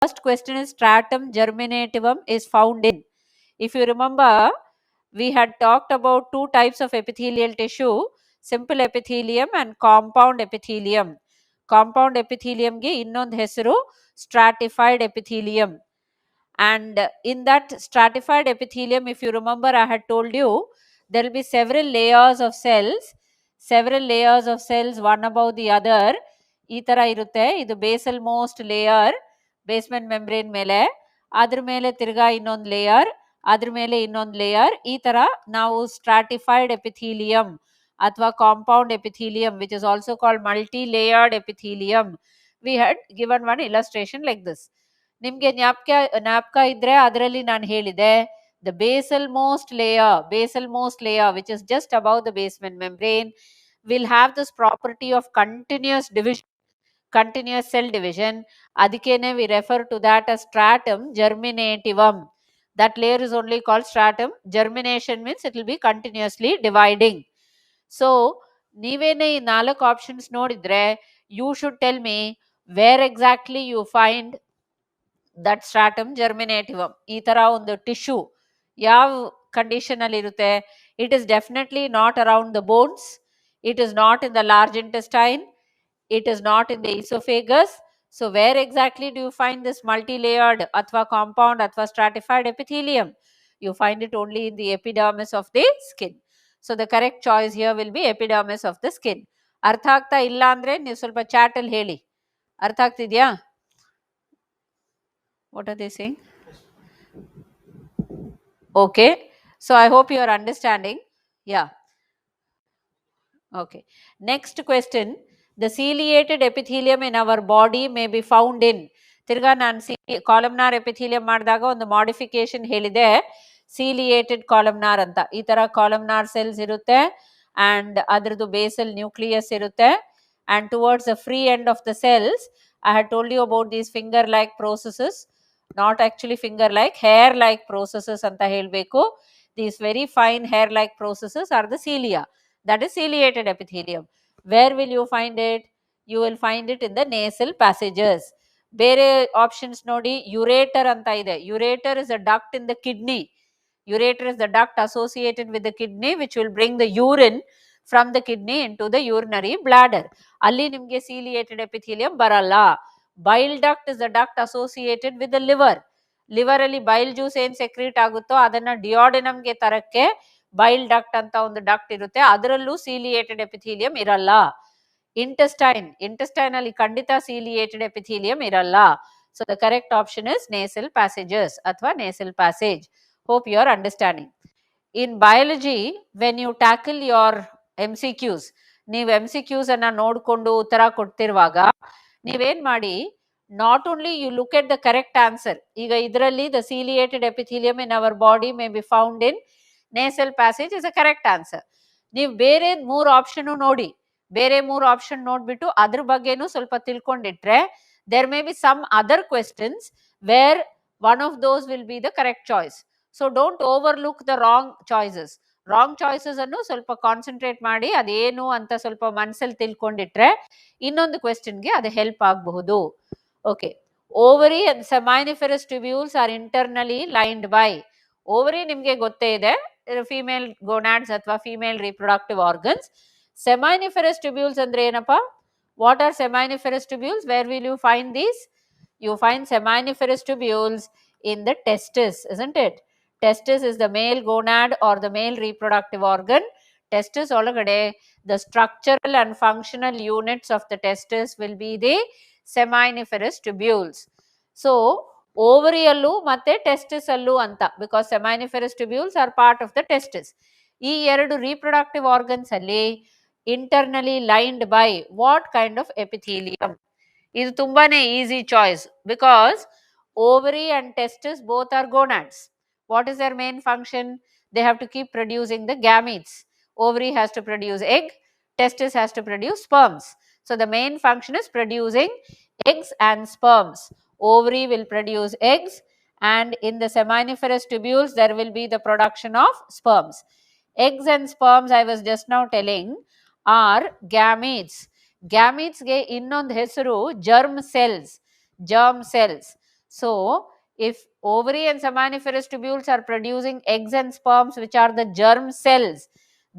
first question is stratum germinativum is found in. If you remember, we had talked about two types of epithelial tissue, simple epithelium and compound epithelium. Compound epithelium ge innond hesaru stratified epithelium. And in that stratified epithelium, if you remember, I had told you there will be several layers of cells, one above the other. ಈ ತರ ಇರುತ್ತೆ. ಇದು basal most layer, basement membrane ಮೇಲೆ, ಅದ್ರ ಮೇಲೆ ತಿರ್ಗಾ ಇನ್ನೊಂದು layer, ಅದ್ರ ಮೇಲೆ ಇನ್ನೊಂದು ಲೇಯರ್. ಈ ತರ ನಾವು ಸ್ಟ್ರಾಟಿಫೈಡ್ ಎಪಿಥೀಲಿಯಂ ಅಥವಾ compound epithelium, which is also called multi layered epithelium. We had given one illustration like this. ನಿಮ್ಗೆ ಜ್ಞಾಪಕ ಇದ್ರೆ ಅದರಲ್ಲಿ ನಾನು ಹೇಳಿದೆ, the basal most layer which is just above the basement membrane will have this property of continuous cell division. Adikene we refer to that as stratum germinativum. That layer is only called stratum. Germination means it will be continuously dividing. So ನೀವೇನೆ ಈ 4 options ನೋಡಿದ್ರೆ, you should tell me where exactly you find that stratum germinativum. ಈ ತರ ಒಂದು tissue ಯಾವ condition ಅಲ್ಲಿ ಇರುತ್ತೆ? It is definitely not around the bones, it is not in the large intestine, it is not in the esophagus. So where exactly do you find this multi-layered athwa compound athwa stratified epithelium? You find it only in the epidermis of the skin. So the correct choice here will be epidermis of the skin. ಅರ್ಥ ಆಗ್ತಾ ಇಲ್ಲ ಅಂದ್ರೆ ನೀವು ಸ್ವಲ್ಪ chat ಅಲ್ಲಿ ಹೇಳಿ. ಅರ್ಥ ಆಗ್ತಿದ್ಯಾ? What are they saying? Okay, so I hope you are understanding. Yeah. Okay. Next question. The ciliated epithelium in our body may be found in. ತಿರ್ಗಾ ನಾನು ಕಾಲಮ್ನಾರ್ ಎಪಿಥೀಲಿಯಂ ಮಾಡಿದಾಗ ಒಂದು ಮಾಡಿಫಿಕೇಶನ್ ಹೇಳಿದೆ, ಸೀಲಿಯೇಟೆಡ್ ಕಾಲಮ್ನಾರ್ ಅಂತ. ಈ ತರ ಕಾಲಮ್ನಾರ್ ಸೆಲ್ಸ್ ಇರುತ್ತೆ and ಅದ್ರದ್ದು ಬೇಸಲ್ ನ್ಯೂಕ್ಲಿಯಸ್ ಇರುತ್ತೆ. And towards the free end of the cells I had told you about these finger like processes, not actually finger like, hair like processes anta helbeku. These very fine hair like processes are the cilia, that is ciliated epithelium. Where will you find it? You will find it in the nasal passages. ಬೇರೆ options ನೋಡಿ, ureter ಅಂತ ಇದೆ. Ureter is a duct in the kidney. Ureter is the duct associated with the kidney which will bring the urine from the kidney into the urinary bladder. ಅಲ್ಲಿ ನಿಮಗೆ ciliated epithelium ಬರಲ್ಲ. Bile duct is the duct associated with the liver. Liver ಅಲ್ಲಿ ಬೈಲ್ juice ಏನ್ secrete ಆಗುತ್ತೋ ಅದನ್ನ ಡಿಯೋಡಿನಮ್ಗೆ ತರಕ್ಕೆ ಬೈಲ್ duct ಅಂತ ಒಂದು ಡಕ್ಟ್ ಇರುತ್ತೆ, ಅದರಲ್ಲೂ ciliated epithelium ಇರಲ್ಲ. ಇಂಟೆಸ್ಟೈನ್ ಅಲ್ಲಿ ಖಂಡಿತ ciliated epithelium ಇರಲ್ಲ. So the correct option is nasal passages ಅಥವಾ nasal passage. Hope you are understanding. In biology, when you tackle your MCQs, ನೀವು MCQs ಅನ್ನ ನೋಡ್ಕೊಂಡು ಉತ್ತರ ಕೊಡ್ತಿರುವಾಗ ನೀವೇನ್ ಮಾಡಿ, not only you look at the correct answer. ಈಗ ಇದರಲ್ಲಿ the ciliated epithelium in our body may be found in nasal passage is a correct answer. ನೀವು ಬೇರೆ 3 ಆಪ್ಷನ್ ನೋಡಿ, ಬೇರೆ 3 ಆಪ್ಷನ್ ನೋಡ್ಬಿಟ್ಟು ಅದ್ರ ಬಗ್ಗೆನೂ ಸ್ವಲ್ಪ ತಿಳ್ಕೊಂಡಿಟ್ರೆ, there may be some other questions where one of those will be the correct choice. So don't overlook the wrong choices. Wrong choices ಅನ್ನು ಸ್ವಲ್ಪ ಕಾನ್ಸಂಟ್ರೇಟ್ ಮಾಡಿ ಅದೇನು ಅಂತ ಸ್ವಲ್ಪ ಮನಸ್ಸಲ್ಲಿ ತಿಳ್ಕೊಂಡಿಟ್ರೆ ಇನ್ನೊಂದು ಕ್ವೆಶ್ಚನ್ಗೆ ಅದು ಹೆಲ್ಪ್ ಆಗಬಹುದು. Okay. Ovary and seminiferous tubules are internally lined by. Ovary ನಿಮಗೆ ಗೊತ್ತೇ ಇದೆ, ಫಿಮೇಲ್ ಗೋನಾಡ್ಸ್ ಅಥವಾ female reproductive organs. Seminiferous tubules ಅಂದ್ರೆ ಏನಪ್ಪ? What are seminiferous tubules? Where will you find these? You find seminiferous tubules in the testis, isn't it? Testis is the male gonad or the male reproductive organ. Testis olagade the structural and functional units of the testis will be the seminiferous tubules. So ovary allu matte testis allu anta, because seminiferous tubules are part of the testis. ಈ ಎರಡು reproductive organs ಅಲ್ಲಿ internally lined by what kind of epithelium? ಇದು ತುಂಬಾನೇ easy choice, because ovary and testis both are gonads. What is their main function? They have to keep producing the gametes. Ovary has to produce egg, testis has to produce sperms. So the main function is producing eggs and sperms. Ovary will produce eggs and in the seminiferous tubules there will be the production of sperms. Eggs and sperms, I was just now telling, are gametes. ಗ್ಯಾಮೀಟ್ಸ್ಗೆ ಇನ್ನೊಂದು ಹೆಸರು germ cells. So if ovary and seminiferous tubules are producing eggs and sperms, which are the germ cells,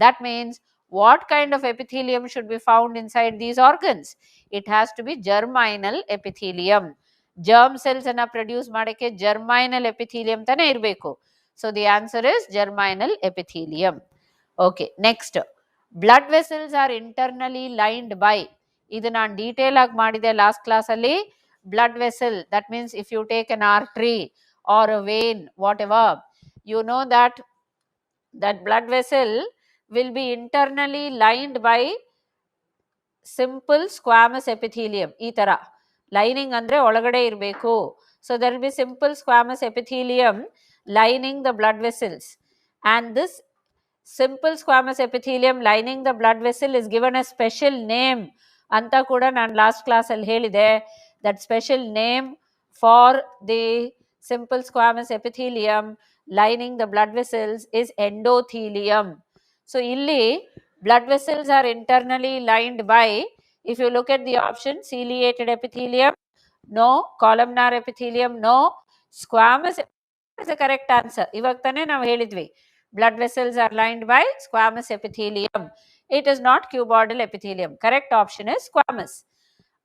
that means what kind of epithelium should be found inside these organs? It has to be germinal epithelium. Germ cells ಅನ್ನ produce ಮಾಡಕ್ಕೆ germinal epithelium ತಾನೇ ಇರಬೇಕು. So the answer is germinal epithelium. Okay, next, blood vessels are internally lined by, ಇದು ನಾನು detail ಆಗಿ ಮಾಡಿದೆ last class ಅಲ್ಲಿ. blood vessel, that means if you take an artery or a vein, whatever, you know that blood vessel will be internally lined by simple squamous epithelium. ಈ ತರ lining ಅಂದ್ರೆ ಒಳಗಡೆ ಇರಬೇಕು. So there will be simple squamous epithelium lining the blood vessels, and this simple squamous epithelium lining the blood vessel is given a special name ಅಂತ ಕೂಡ ನಾನು last class ಅಲ್ಲಿ ಹೇಳಿದೆ. that special name for the simple squamous epithelium lining the blood vessels is endothelium. So illi blood vessels are internally lined by, if you look at the option, ciliated epithelium no, columnar epithelium no, squamous is the correct answer. ಇವಾಗ ತಾನೇ ನಾವು ಹೇಳಿದ್ವಿ blood vessels are lined by squamous epithelium. It is not cuboidal epithelium. Correct option is squamous.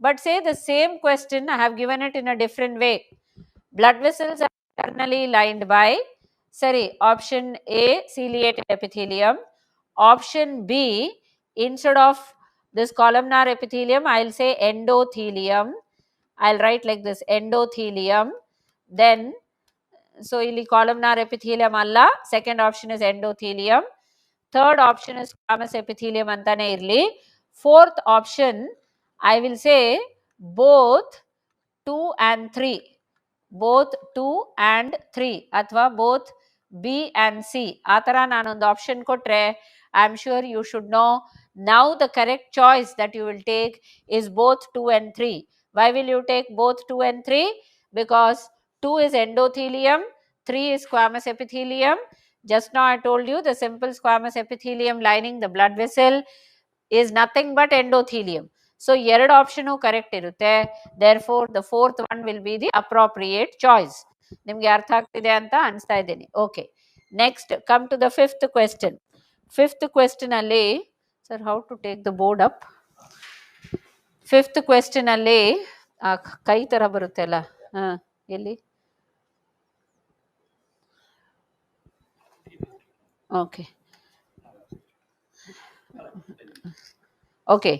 But say the same question, I have given it in a different way. Blood vessels are internally lined by, sorry, option A, ciliated epithelium. Option B, instead of this columnar epithelium, I'll say endothelium. I'll write like this, endothelium. Then, so ಇಲ್ಲಿ columnar epithelium ಅಲ್ಲ, second option is endothelium. Third option is squamous epithelium ಅಂತಾನೆ ಇರಲಿ. Fourth option, I will say both 2 and 3. Both 2 and 3 ಅಥವಾ both B and C. ಆ ಥರ ನಾನೊಂದು option ಕೊಟ್ಟರೆ I am sure you should know. Now the correct choice that you will take is both 2 and 3. Why will you take both 2 and 3? Because 2 is endothelium, 3 is squamous epithelium. Just now I told you the simple squamous epithelium lining the blood vessel is nothing but endothelium. So ಎರಡು option correct ಇರುತ್ತೆ. therefore the fourth one will be the appropriate choice. ನಿಮಗೆ ಅರ್ಥ ಆಗ್ತಿದೆ ಅಂತ ಅನಿಸ್ತಾ ಇದ್ದೀನಿ. Okay, next come to the fifth question. Fifth question ಅಲ್ಲಿ, sir how to take the board up? Fifth question ಅಲ್ಲಿ ಕೈ ತರ ಬರುತ್ತೆ ಅಲ್ಲ, ಎಲ್ಲಿ? ಓಕೆ ಓಕೆ,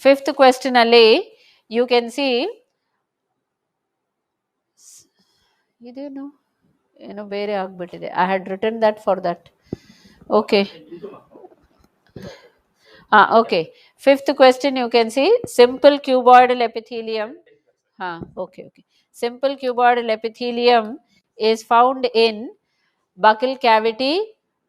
ಫಿಫ್ತ್ ಕ್ವೆಶ್ಚನ್ ಅಲ್ಲಿ ಯು ಕ್ಯಾನ್ ಸಿ, ಇದೇನು ಏನೋ ಬೇರೆ ಆಗ್ಬಿಟ್ಟಿದೆ. I had written that for that. Okay okay, fifth question you can see, simple cuboidal epithelium. Okay, simple cuboidal epithelium is found in buccal cavity,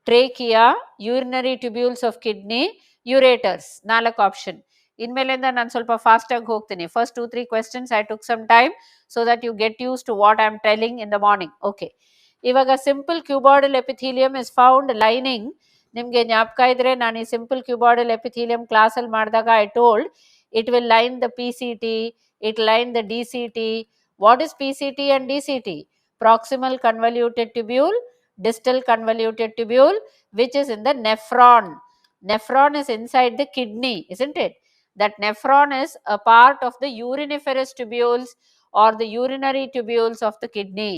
trachea, urinary tubules of kidney, ureters. 4 option. ಇನ್ಮೇಲಿಂದ ನಾನು ಸ್ವಲ್ಪ fast ಆಗಿ ಹೋಗ್ತೀನಿ. First 2-3 questions I took some time so that you get used to what I am telling in the morning. Okay, ಇವಾಗ simple cuboidal epithelium is found lining, ನಿಮಗೆ ಜ್ಞಾಪಕ ಇದ್ರೆ ನಾನು ಈ ಸಿಂಪಲ್ ಕ್ಯೂಬಾಯ್ಡಲ್ ಎಪಿಥೀಲಿಯಂ ಕ್ಲಾಸಲ್ಲಿ ಮಾಡಿದಾಗ I told it will line the PCT, it line the DCT. What is PCT and DCT? Proximal convoluted tubule, distal convoluted tubule, which is in the nephron. Nephron is inside the kidney, isn't it? That nephron is a part of the uriniferous tubules or the urinary tubules of the kidney.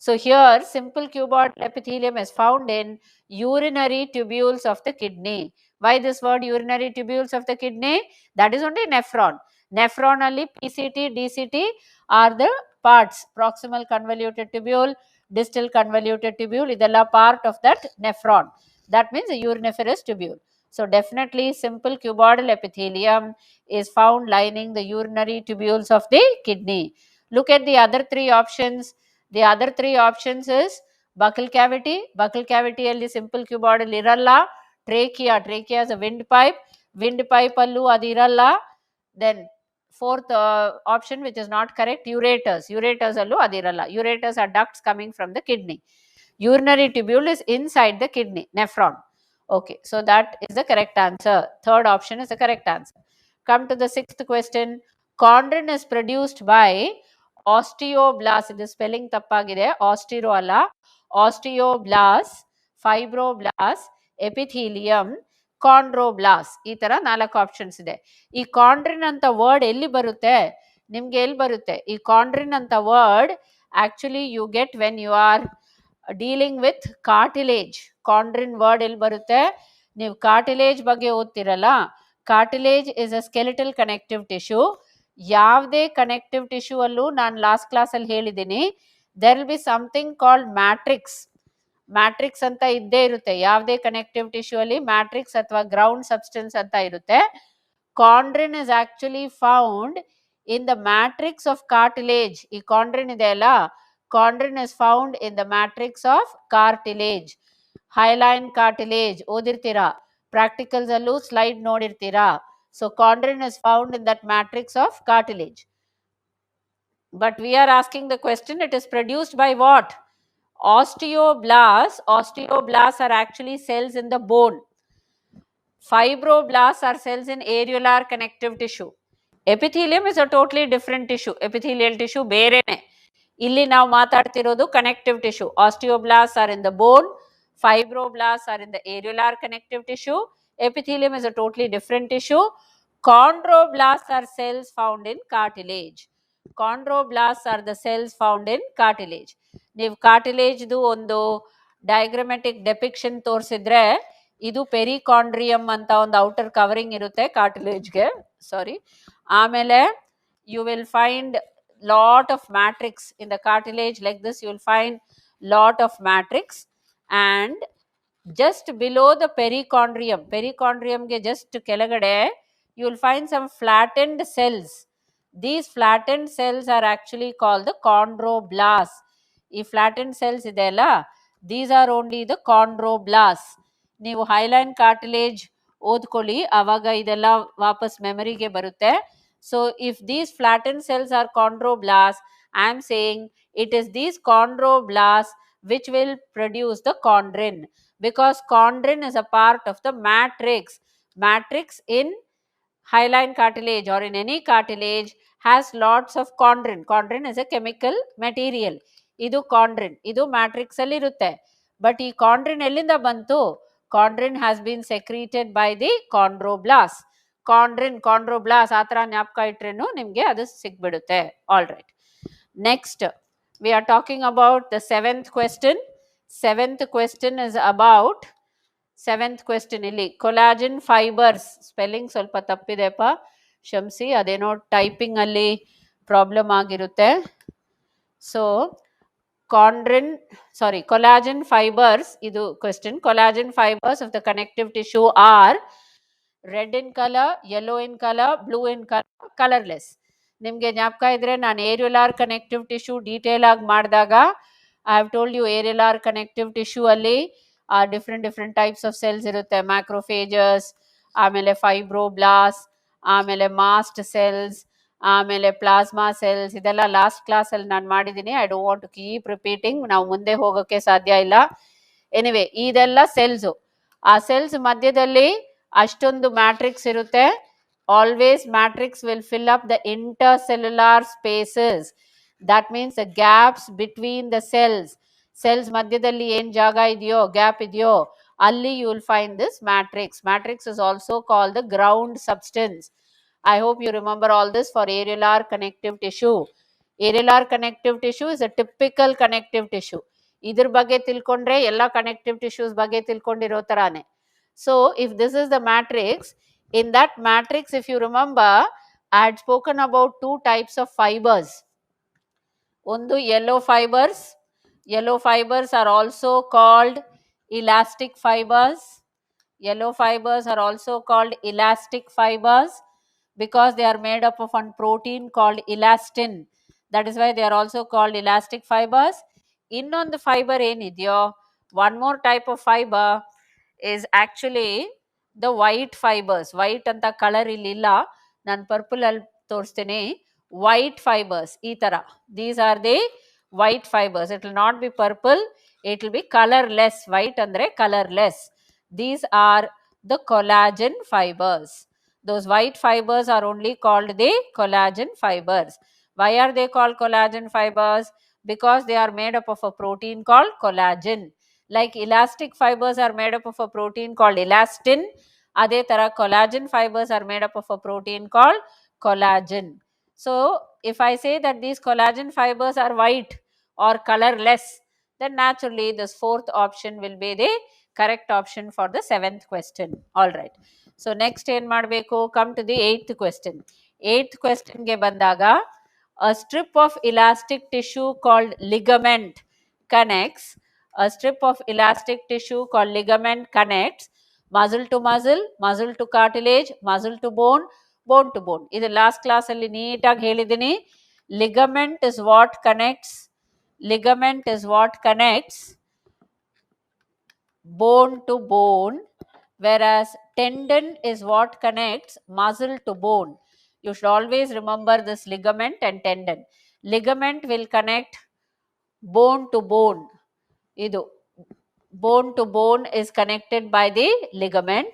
So here simple cuboidal epithelium is found in urinary tubules of the kidney. Why this word urinary tubules of the kidney? That is only nephron. Nephron only PCT, DCT are the parts. Proximal convoluted tubule, distal convoluted tubule, idella part of that nephron. That means a uriniferous tubule. So definitely simple cuboidal epithelium is found lining the urinary tubules of the kidney. Look at the other 3 options. The other 3 options is buccal cavity. Buccal cavity alli simple cuboidal iralla. Trachea, trachea is a windpipe. Windpipe allu adu iralla. Then fourth option which is not correct, ureters. Ureters allu adu iralla. Ureters are ducts coming from the kidney. Urinary tubule is inside the kidney, nephron. Okay, so that is the correct answer. Third option is the correct answer. Come to the sixth question. Chondrin is produced by ಆಸ್ಟಿಯೋಬ್ಲಾಸ್, ಇದು spelling ತಪ್ಪಾಗಿದೆ, ಆಸ್ಟಿರೋ ಅಲ್ಲ, ಆಸ್ಟಿಯೋಬ್ಲಾಸ್, ಫೈಬ್ರೋಬ್ಲಾಸ್, epithelium, ಕಾಂಡ್ರೋಬ್ಲಾಸ್. ಈ ತರ 4 options ಇದೆ. ಈ chondrin ಅಂತ word ಎಲ್ಲಿ ಬರುತ್ತೆ, ನಿಮ್ಗೆ ಎಲ್ಲಿ ಬರುತ್ತೆ ಈ ಕಾಂಡ್ರಿನ್ ಅಂತ word? Actually you get when you are dealing with cartilage. Chondrin word ಎಲ್ಲಿ ಬರುತ್ತೆ? ನೀವು ಕಾರ್ಟಿಲೇಜ್ ಬಗ್ಗೆ ಓದ್ತಿರಲ್ಲ, cartilage is a skeletal connective tissue. ಯಾವುದೇ ಕನೆಕ್ಟಿವ್ ಟಿಶ್ಯೂ ಅಲ್ಲೂ ನಾನು ಲಾಸ್ಟ್ ಕ್ಲಾಸಲ್ಲಿ ಹೇಳಿದ್ದೀನಿ, there will be something called matrix. Matrix ಅಂತ ಇದ್ದೇ ಇರುತ್ತೆ ಯಾವುದೇ ಕನೆಕ್ಟಿವ್ ಟಿಶ್ಯೂ ಅಲ್ಲಿ, ಮ್ಯಾಟ್ರಿಕ್ಸ್ ಅಥವಾ ಗ್ರೌಂಡ್ ಸಬ್ಸ್ಟೆನ್ಸ್ ಅಂತ ಇರುತ್ತೆ. Chondrin is actually found in the matrix of cartilage. ಈ ಕಾಂಡ್ರಿನ್ ಇದೆ ಅಲ್ಲ, ಕಾಂಡ್ರಿನ್ is found in the matrix of cartilage. Hyaline cartilage ಓದಿರ್ತೀರಾ, ಪ್ರಾಕ್ಟಿಕಲ್ಸ್ ಅಲ್ಲೂ ಸ್ಲೈಡ್ ನೋಡಿರ್ತೀರಾ. So chondrin is found in that matrix of cartilage. But we are asking the question, it is produced by what? Osteoblasts. Osteoblasts are actually cells in the bone. Fibroblasts are cells in areolar connective tissue. Epithelium is a totally different tissue. Epithelial tissue ಬೇರೆನೆ. ಇಲ್ಲಿ ನಾವು ಮಾತಾಡ್ತಿರೋದು connective tissue. Osteoblasts are in the bone. Fibroblasts are in the areolar connective tissue. Epithelium is a totally different tissue. Chondroblasts are cells found in cartilage. Chondroblasts are the cells found in cartilage. ನೀವು ಕಾರ್ಟಿಲೇಜ್ದು ಒಂದು ಡಯಾಗ್ರಾಮ್ಯಾಟಿಕ್ ಡೆಪಿಕ್ಷನ್ ತೋರಿಸಿದ್ರೆ, ಇದು ಪೆರಿಕಾಂಡ್ರಿಯಂ ಅಂತ ಒಂದು outer covering ಇರುತ್ತೆ ಕಾರ್ಟಿಲೇಜ್ಗೆ, sorry. ಆಮೇಲೆ you will find lot of matrix in the cartilage like this. You will find lot of matrix and just below the perichondrium, ಪೆರಿಕಾಂಡ್ರಿಯಂಗೆ ಜಸ್ಟ್ ಕೆಳಗಡೆ you will find some flattened cells. These flattened cells are actually called the chondroblasts. ಈ flattened cells ಇದೆಯಲ್ಲ, these are only the chondroblasts. ನೀವು Highline cartilage ಓದ್ಕೊಳ್ಳಿ, ಆವಾಗ ಇದೆಲ್ಲ ವಾಪಸ್ ಮೆಮರಿಗೆ ಬರುತ್ತೆ. So if these flattened cells are chondroblasts, I am saying it is these chondroblasts which will produce the chondrin, because chondrin is a part of the matrix. Matrix in hyaline cartilage or in any cartilage has lots of chondrin. Chondrin is a chemical material. ಇದು chondrin, ಇದು matrix ಅಲ್ಲಿ ಇರುತ್ತೆ. But ಈ chondrin ಎಲ್ಲಿಂದ ಬಂತು? Chondrin has been secreted by the chondroblast. Chondrin, chondroblast ಆ ಥರ ಜ್ಞಾಪಕ ಇಟ್ರೇನು ನಿಮಗೆ ಅದು ಸಿಕ್ಬಿಡುತ್ತೆ. All right, next we are talking about the 7th question. 7th question is about 7th question ಇಲ್ಲಿ ಕೊಲಾಜಿನ್ ಫೈಬರ್ಸ್. ಸ್ಪೆಲ್ಲಿಂಗ್ ಸ್ವಲ್ಪ ತಪ್ಪಿದೆಪ್ಪ, ಕ್ಷಮಿಸಿ, ಅದೇನೋ ಟೈಪಿಂಗ್ ಅಲ್ಲಿ ಪ್ರಾಬ್ಲಮ್ ಆಗಿರುತ್ತೆ. ಸೊ ಕೊಲಾಜಿನ್ ಫೈಬರ್ಸ್, ಇದು question. Collagen fibres of the connective tissue are red in colour, yellow in colour, blue in colour, colourless. ನಿಮಗೆ ಜ್ಞಾಪಕ ಇದ್ರೆ ನಾನು ಏರಿಯುಲಾರ್ ಕನೆಕ್ಟಿವ್ ಟಿಶ್ಯೂ ಡೀಟೇಲ್ ಆಗಿ ಮಾಡಿದಾಗ I have told you, areolar connective tissue ಅಲ್ಲಿ different types of cells ಇರುತ್ತೆ. Macrophages, ಆಮೇಲೆ fibroblasts, ಆಮೇಲೆ ಮಾಸ್ಟ್ ಸೆಲ್ಸ್, ಆಮೇಲೆ ಪ್ಲಾಸ್ಮಾ ಸೆಲ್ಸ್. ಇದೆಲ್ಲ ಲಾಸ್ಟ್ ಕ್ಲಾಸಲ್ಲಿ ನಾನು ಮಾಡಿದ್ದೀನಿ. I don't want to keep repeating, ನಾವು ಮುಂದೆ ಹೋಗೋಕ್ಕೆ ಸಾಧ್ಯ ಇಲ್ಲ. ಎನಿವೆ, ಇದೆಲ್ಲ ಸೆಲ್ಸು. ಆ ಸೆಲ್ಸ್ ಮಧ್ಯದಲ್ಲಿ ಅಷ್ಟೊಂದು ಮ್ಯಾಟ್ರಿಕ್ಸ್ ಇರುತ್ತೆ. Always matrix will fill up the intercellular spaces. That means the gaps between the cells. Cells ಮಧ್ಯದಲ್ಲಿ ಏನು ಜಾಗ ಇದೆಯೋ, ಗ್ಯಾಪ್ ಇದೆಯೋ, ಅಲ್ಲಿ you will find this matrix. Matrix is also called the ground substance. I hope you remember all this for areolar connective tissue. Areolar connective tissue is a typical connective tissue. ಇದ್ರ ಬಗ್ಗೆ ತಿಳ್ಕೊಂಡ್ರೆ ಎಲ್ಲ connective tissues ಬಗ್ಗೆ ತಿಳ್ಕೊಂಡಿರೋ ಥರಾನೇ. So if this is the matrix, in that matrix if you remember, I had spoken about 2 types of fibers. ಒಂದು yellow fibers. Yellow fibers are also called elastic fibers. Yellow fibers are also called elastic fibers because they are made up of one protein called elastin. That is why they are also called elastic fibers. Innondu fiber enidyo, one more type of fiber is actually the white fibers. White anta color illilla, nan purple alli torstene. White fibers ee tara, these are the white fibers. It will not be purple, it will be colorless. White andre colorless. These are the collagen fibers. Those white fibers are only called the collagen fibers. Why are they called collagen fibers? Because they are made up of a protein called collagen. Like elastic fibers are made up of a protein called elastin, Ade tara collagen fibers are made up of a protein called collagen. So if I say that these collagen fibers are white or colorless, then naturally this fourth option will be the correct option for the seventh question. All right. So next ಏನು ಮಾಡಬೇಕು? Come to the eighth question. Eighth question ಗೆ ಬಂದಾಗ a strip of elastic tissue called ligament connects muscle to muscle, muscle to cartilage, muscle to bone, bone to bone. ಇದು last class ಅಲ್ಲಿ ನೀಟಾಗಿ ಹೇಳಿದ್ದೀನಿ. ligament is what connects bone to bone, whereas tendon is what connects muscle to bone. You should always remember this ligament and tendon. Ligament will connect bone to bone. Idu bone to bone is connected by the ligament,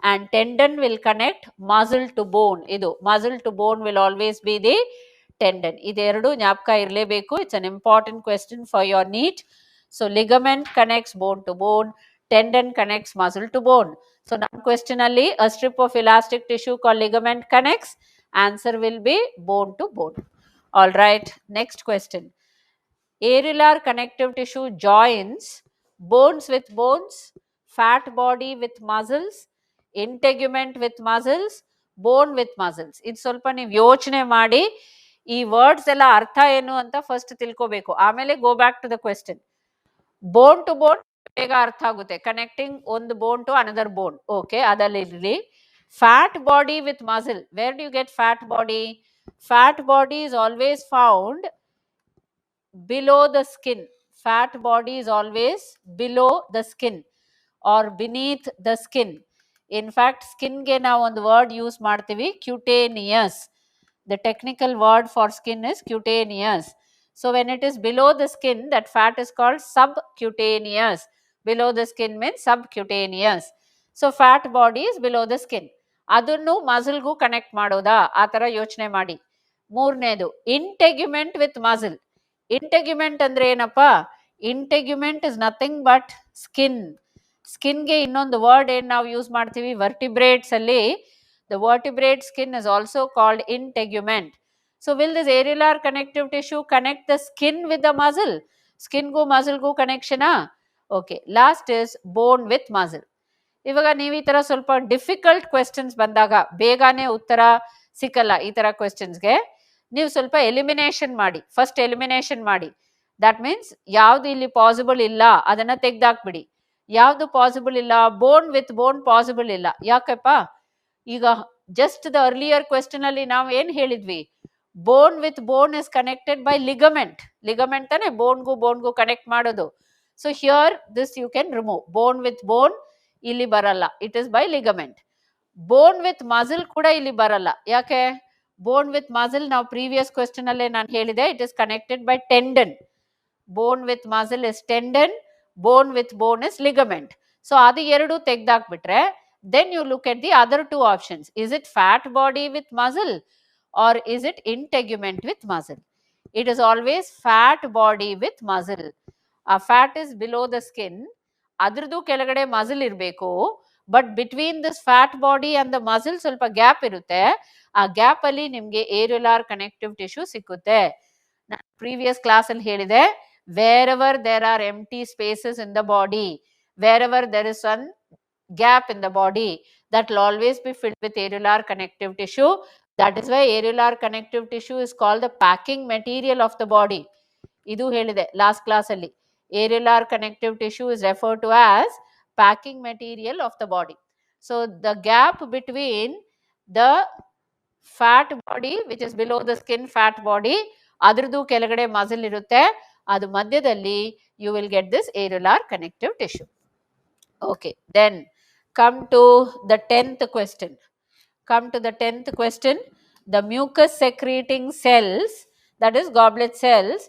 and tendon will connect muscle to bone. Idu muscle to bone will always be the tendon. Ideradu ಜ್ಞಾಪಕ ಇರಲೇಬೇಕು. It's an important question for your NEET. So ligament connects bone to bone, tendon connects muscle to bone. So now question alli a strip of elastic tissue called ligament connects, answer will be bone to bone. All right, next question. Areolar connective tissue joins bones with bones, fat body with muscles, integument with muscles, bone with muscles. ಇದು ಸ್ವಲ್ಪ ನೀವು ಯೋಚನೆ ಮಾಡಿ ಈ words ಎಲ್ಲ ಅರ್ಥ ಏನು ಅಂತ ಫಸ್ಟ್ ತಿಳ್ಕೋಬೇಕು, ಆಮೇಲೆ go back to the question. Bone to bone ಬೇಗ ಅರ್ಥ ಆಗುತ್ತೆ, ಕನೆಕ್ಟಿಂಗ್ ಒಂದು bone to another bone. Okay, ಅದರಲ್ಲಿ fat body with muscle, where do you get fat body? Fat body is always found below the skin. Fat body is always below the skin or beneath the skin. In fact, skin ge ನಾವು ಒಂದು word use ಮಾಡ್ತೀವಿ, cutaneous. The technical word for skin is cutaneous. So when it is below the skin, that fat is called subcutaneous. Below the skin means subcutaneous. So fat body is below the skin. ಅದನ್ನು ಮಸಲ್ಗೂ connect ಮಾಡೋದಾ? ಆ ಥರ ಯೋಚನೆ ಮಾಡಿ. ಮೂರನೇದು integument with muscle. Integument ಅಂದ್ರೆ ಏನಪ್ಪ? Integument is nothing but skin. ಸ್ಕಿನ್ಗೆ ಇನ್ನೊಂದು ವರ್ಡ್ ಏನು ನಾವು ಯೂಸ್ ಮಾಡ್ತೀವಿ ವರ್ಟಿಬ್ರೇಟ್ಸ್ ಅಲ್ಲಿ, the vertebrate skin is also called integument. So will this areolar connective tissue connect the skin with the muscle? Skin ಗೂ muscle ಗೂ connection ಆ? Okay, last is bone with muscle. ಇವಾಗ ನೀವು ಈ ತರ ಸ್ವಲ್ಪ ಡಿಫಿಕಲ್ಟ್ ಕ್ವೆಶ್ಚನ್ಸ್ ಬಂದಾಗ ಬೇಗನೆ ಉತ್ತರ ಸಿಕ್ಕಲ್ಲ ಈ ತರ ಕ್ವೆಶ್ಚನ್ಸ್ಗೆ, ನೀವು ಸ್ವಲ್ಪ ಎಲಿಮಿನೇಷನ್ ಮಾಡಿ, ಫಸ್ಟ್ ಎಲಿಮಿನೇಷನ್ ಮಾಡಿ. ದಟ್ ಮೀನ್ಸ್ ಯಾವ್ದು ಇಲ್ಲಿ ಪಾಸಿಬಲ್ ಇಲ್ಲ ಅದನ್ನ ತೆಗ್ದಾಕ್ಬಿಡಿ. ಯಾವ್ದು ಪಾಸಿಬಲ್ ಇಲ್ಲ? ಬೋನ್ ವಿತ್ ಬೋನ್ ಪಾಸಿಬಲ್ ಇಲ್ಲ. ಯಾಕಪ್ಪ? ಈಗ ಜಸ್ಟ್ ದ ಅರ್ಲಿಯರ್ ಕ್ವೆಶ್ಚನ್ ಅಲ್ಲಿ ನಾವು ಏನ್ ಹೇಳಿದ್ವಿ? Bone with bone is connected by ligament. Ligament ತಾನೆ ಬೋನ್ಗೂ ಕನೆಕ್ಟ್ ಮಾಡೋದು. So here this you can remove. Bone with bone ಇಲ್ಲಿ ಬರಲ್ಲ, it is by ligament. Bone with muscle ಕೂಡ ಇಲ್ಲಿ ಬರಲ್ಲ. ಯಾಕೆ? ಬೋನ್ ವಿತ್ ಮಸಲ್ ನಾವು ಪ್ರೀವಿಯಸ್ ಕ್ವೆಶ್ಚನ್ ಅಲ್ಲೇ ನಾನು ಹೇಳಿದೆ, it is connected by tendon. Bone with muscle is tendon, bone with bone is ligament. So ಅದು ಎರಡು ತೆಗ್ದಾಕ್ಬಿಟ್ರೆ then you look at the other two options. Is it fat body with muscle or is it integument with muscle? It is always fat body with muscle. A fat is below the skin, adradu kelagade muscle irbeku, but between this fat body and the muscle ಸ್ವಲ್ಪ gap ಇರುತ್ತೆ. ಆ gap ಅಲ್ಲಿ ನಿಮ್ಗೆ ಏರಿಯುಲಾರ್ connective tissue ಸಿಕ್ಕುತ್ತೆ. ನಾನು previous class ಅಲ್ಲಿ ಹೇಳಿದೆ, wherever there are empty spaces in the body, wherever there is one gap in the body, that will always be filled with areolar connective tissue. That is why areolar connective tissue is called the packing material of the body. Idu helide last class alli. Areolar connective tissue is referred to as packing material of the body. So the gap between the fat body which is below the skin, fat body, adradu kelagade muscle irutte, adu madhyadalli you will get this areolar connective tissue. Okay, then come to the 10th question. The mucus secreting cells, that is goblet cells,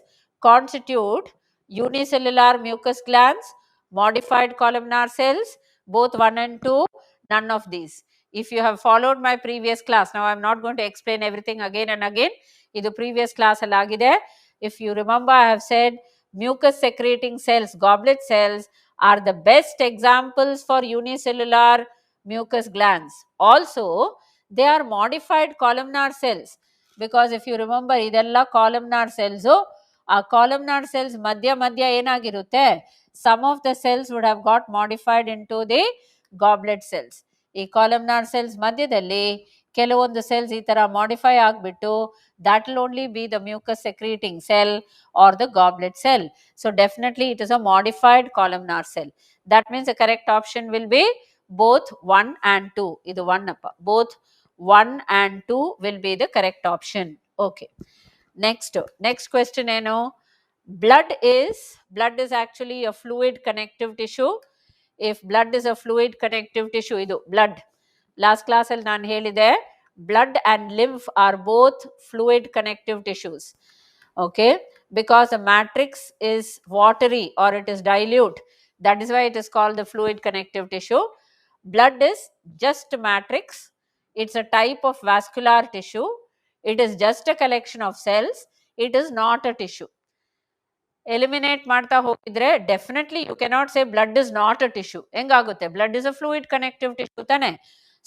constitute unicellular mucus glands, modified columnar cells, both 1 and 2, none of these. If you have followed my previous class, now I am not going to explain everything again and again. idu previous class ಅಲ್ಲಿ ಆಗಿದೆ. If you remember, I have said mucus secreting cells, goblet cells are the best examples for unicellular mucus glands. Also, they are modified columnar cells, because if you remember, ಇದೆಲ್ಲ columnar cells. ಆ columnar cells ಮಧ್ಯ ಏನಾಗಿರುತ್ತೆ, some of the cells would have got modified into the goblet cells. ಈ columnar cells ಮಧ್ಯದಲ್ಲಿ ಕೆಲವೊಂದು cells ಈ ತರ modify ಆಗಿಬಿಟ್ಟು that will only be the mucus secreting cell or the goblet cell. So definitely it is a modified columnar cell. That means the correct option will be both 1 and 2. Idu 1 appa. Both 1 and 2 will be the correct option. Okay. Next question eno. Blood is actually a fluid connective tissue. If blood is a fluid connective tissue, idu blood. Last class alli naan helide, blood and lymph are both fluid connective tissues. Okay, because the matrix is watery or it is dilute, that is why it is called the fluid connective tissue. Blood is just matrix. It's a type of vascular tissue. It is just a collection of cells. It is not a tissue. Eliminate ಮಾಡ್ತಾ ಹೋಗಿದ್ರೆ definitely you cannot say blood is not a tissue. ಹೆಂಗಾಗುತ್ತೆ? Blood is a fluid connective tissue ತಾನೆ.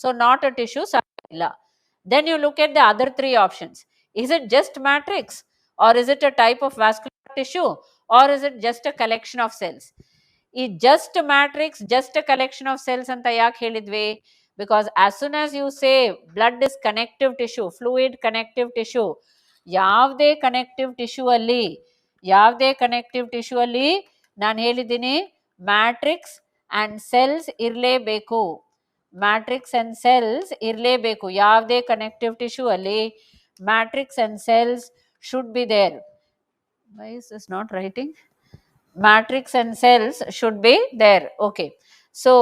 So not a tissue ಇಲ್ಲ. Then you look at the other 3 options. Is it just matrix, or is it a type of vascular tissue, or is it just a collection of cells? ಈ just matrix, just a collection of cells ಅಂತ ಯಾಕೆ ಹೇಳಿದ್ವಿ? Because as soon as you say blood is connective tissue, fluid connective tissue, ಯಾವುದೇ connective tissue ಅಲ್ಲಿ ನಾನು ಹೇಳಿದ್ದೀನಿ matrix and cells ಇರಲೇಬೇಕು. Matrix and cells ಇರಲೇಬೇಕು. ಯಾವುದೇ ಕನೆಕ್ಟಿವ್ ಟಿಶ್ಯೂ ಅಲ್ಲಿ matrix and cells should be there. Why is this not writing? Matrix and cells should be there. Okay, so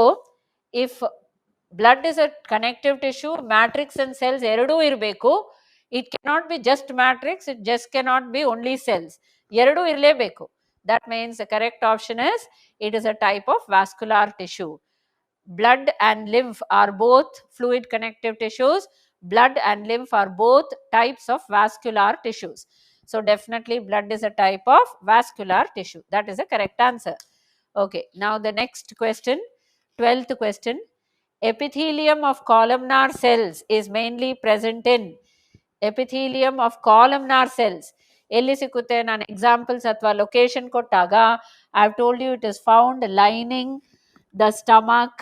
if blood is a connective tissue, matrix and cells eradu irbeku. It cannot be just matrix, it just cannot be only cells. Eradu irlebeku. That means the correct option is it is a type of vascular tissue. Blood and lymph are both fluid connective tissues. Blood and lymph are both types of vascular tissues. So definitely blood is a type of vascular tissue. That is the correct answer. Okay, now the next question, 12th question. Epithelium of columnar cells is mainly present in. Epithelium of columnar cells ಎಲ್ಲಿ ಸಿಗುತ್ತೆ? ನಾನು examples ಅಥವಾ location ಕೊಟ್ಟಾಗ I have told you it is found lining the stomach,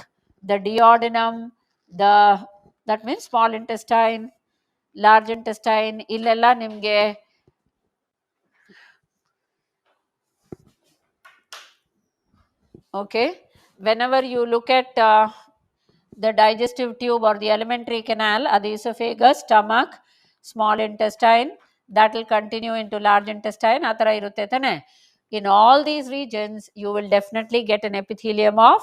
the duodenum, that means small intestine, large intestine, ಇಲ್ಲೆಲ್ಲ ನಿಮಗೆ okay, whenever you look at the digestive tube or the alimentary canal, the esophagus, stomach, small intestine, that will continue into large intestine, atara irutte tane. In all these regions you will definitely get an epithelium of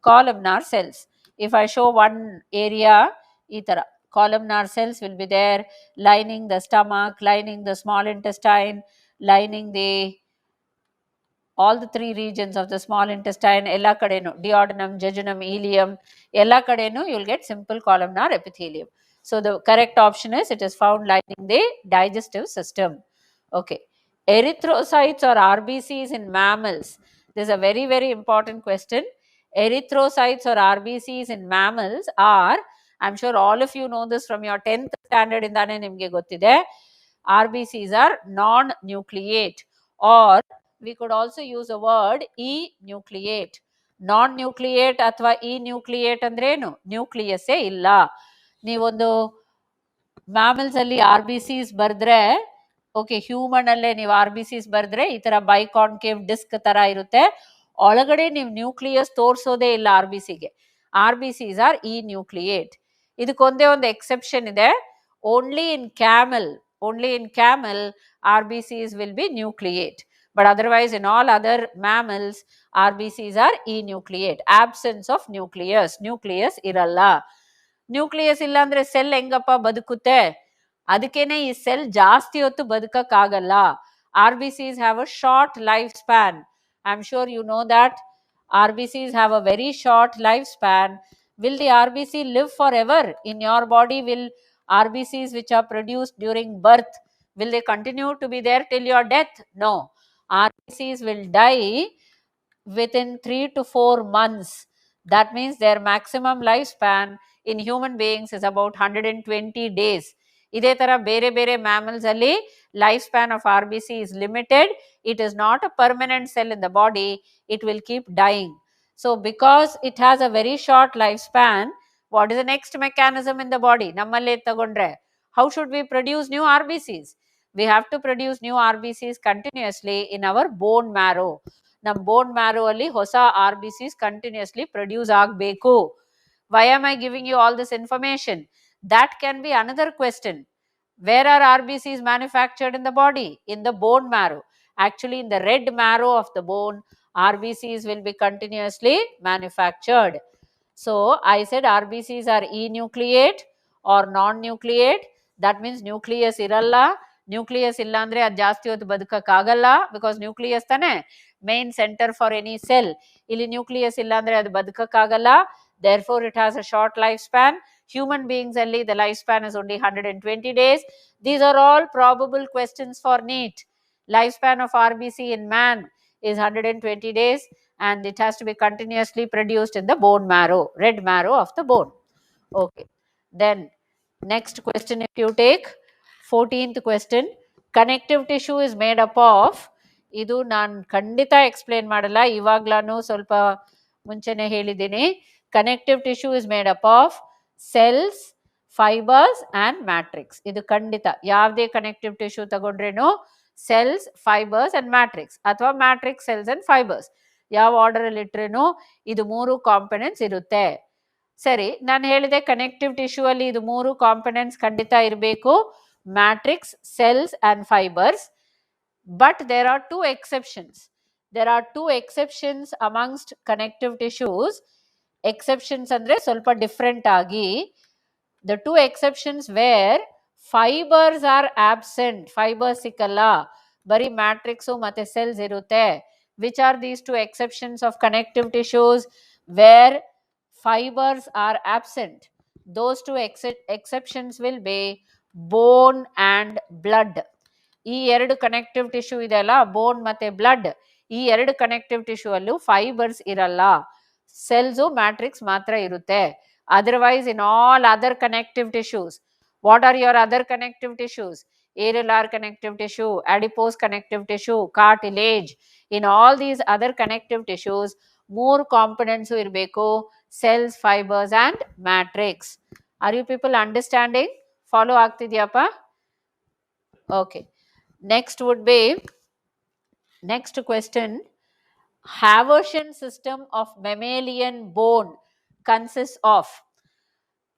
columnar cells. If I show one area, itara columnar cells will be there, lining the stomach, lining the small intestine, lining the all the 3 regions of the small intestine, ella kadenu, duodenum, jejunum, ileum, ella kadenu you will get simple columnar epithelium. So the correct option is it is found lining the digestive system. Okay, erythrocytes or RBCs in mammals. This is a very very important question. Erythrocytes or RBCs in mammals are, I'm sure all of you know this from your 10th standard indane nimge gottide, RBCs are non-nucleate, or we could also use a word enucleate. Non-nucleate ಅಥವಾ enucleate ಅಂದ್ರೆ ಏನು? Nucleus ಇಲ್ಲ. ನೀವೊಂದು mammals ಅಲ್ಲಿ RBCs ಬರೆದ್ರೆ, okay, human ಅಲ್ಲೇ ನೀವು RBCs ಬರೆದ್ರೆ ಈ ತರ ಬೈಕಾನ್ಕೇವ್ ಡಿಸ್ಕ್ ತರ ಇರುತ್ತೆ. ಒಳಗಡೆ ನೀವು ನ್ಯೂಕ್ಲಿಯಸ್ ತೋರಿಸೋದೇ ಇಲ್ಲ RBCಗೆ. RBCs are enucleate. ಇದಕ್ಕೊಂದೇ ಒಂದು ಎಕ್ಸೆಪ್ಷನ್ ಇದೆ. Only in camel RBCs will be nucleate. But otherwise in all other mammals RBCs are enucleate. Absence of nucleus iralla. Nucleus illa andre cell engappa badukutte? Adikene ee cell jaasti hottu badukakagalla. RBCs have a short lifespan. I'm sure you know that RBCs have a very short lifespan. Will the RBC live forever? In your body, will RBCs which are produced during birth, Will they continue to be there till your death? No. RBCs will die within 3 to 4 months. That means their maximum lifespan in human beings is about 120 days. ಇದೇ ತರ ಬೇರೆ ಬೇರೆ mammals ಅಲ್ಲಿ lifespan of RBC is limited. It is not a permanent cell in the body. It will keep dying. So because it has a very short lifespan, what is the next mechanism in the body? ನಮ್ಮಲ್ಲೇ ತಗೊಂಡ್ರೆ, how should we produce new RBCs? We have to produce new RBCs continuously in our bone marrow. ನಮ್ಮ bone marrow ಅಲ್ಲಿ ಹೊಸ RBCs continuously produce ಆಗಬೇಕು. Why am I giving you all this information? That can be another question. Where are RBCs manufactured in the body? In the bone marrow. Actually, in the red marrow of the bone, RBCs will be continuously manufactured. So, I said RBCs are enucleate or non-nucleate. That means nucleus iralla. Nucleus illa andre ಅದು ಜಾಸ್ತಿ ಹೊತ್ತು ಬದುಕಕ್ಕಾಗಲ್ಲ, because nucleus ತಾನೆ main centre for any cell. ಇಲ್ಲಿ nucleus ಇಲ್ಲ ಅಂದ್ರೆ ಅದು ಬದುಕಕ್ಕಾಗಲ್ಲ. Therefore, it has a short lifespan. Human beings only, the lifespan is only 120 days. These are all probable questions for NEET. Lifespan of RBC in man is 120 days and it has to be continuously produced in the bone marrow, red marrow of the bone. Okay. Then next question, if you take 14th question, connective tissue is made up of, ಇದು ನಾನು ಖಂಡಿತ explain ಮಾಡಲ್ಲ, ಇವಾಗ್ಲಾನು ಸ್ವಲ್ಪ ಮುಂಚೆನೆ ಹೇಳಿದ್ದೀನಿ. Connective tissue is made up of cells, fibers and matrix. ಇದು ಖಂಡಿತ ಯಾವುದೇ ಕನೆಕ್ಟಿವ್ ಟಿಶ್ಯೂ ತಗೊಂಡ್ರೇನು ಸೆಲ್ಸ್, ಫೈಬರ್ಸ್ ಆ್ಯಂಡ್ ಮ್ಯಾಟ್ರಿಕ್ಸ್ ಅಥವಾ ಮ್ಯಾಟ್ರಿಕ್ಸ್, ಸೆಲ್ಸ್ ಆ್ಯಂಡ್ ಫೈಬರ್ಸ್ ಯಾವ ಆರ್ಡರಲ್ಲಿ ಇಟ್ರೇನು ಇದು 3 ಕಾಂಪೊನೆಂಟ್ಸ್ ಇರುತ್ತೆ. ಸರಿ, ನಾನು ಹೇಳಿದೆ ಕನೆಕ್ಟಿವ್ ಟಿಶ್ಯೂ ಅಲ್ಲಿ ಇದು 3 ಕಾಂಪೊನೆಂಟ್ಸ್ ಖಂಡಿತ ಇರಬೇಕು, matrix, cells and fibres. But there are 2 exceptions. There are 2 exceptions amongst connective tissues. Exceptions andre ಸ್ವಲ್ಪ ಡಿಫ್ರೆಂಟ್ ಆಗಿ. The 2 exceptions where fibers are absent. Fibers ಸಿಕ್ಕಲ್ಲ, ಬರೀ ಮ್ಯಾಟ್ರಿಕ್ಸು ಮತ್ತೆ ಸೆಲ್ಸ್ ಇರುತ್ತೆ. Which are these 2 exceptions of connective tissues where fibers are absent? Those 2 exceptions will be bone and blood. ಈ 2 connective tissue ಇದೆ ಅಲ್ಲ, ಬೋನ್ ಮತ್ತೆ ಬ್ಲಡ್, ಈ 2 ಕನೆಕ್ಟಿವ್ ಟಿಶ್ಯೂ ಅಲ್ಲೂ ಫೈಬರ್ಸ್ ಇರಲ್ಲ, ಸೆಲ್ಸು ಮ್ಯಾಟ್ರಿಕ್ಸ್ ಮಾತ್ರ ಇರುತ್ತೆ. Otherwise in all other connective tissues, what are your other connective tissues? Areolar connective tissue, adipose connective tissue, cartilage. In all these other connective tissues 3 components ಇರಬೇಕು, cells, fibers and matrix. Are you people understanding? Follow ಆಗ್ತಿದ್ಯಾಪ? Okay. Next would be, next question, Haversian system of mammalian bone consists of.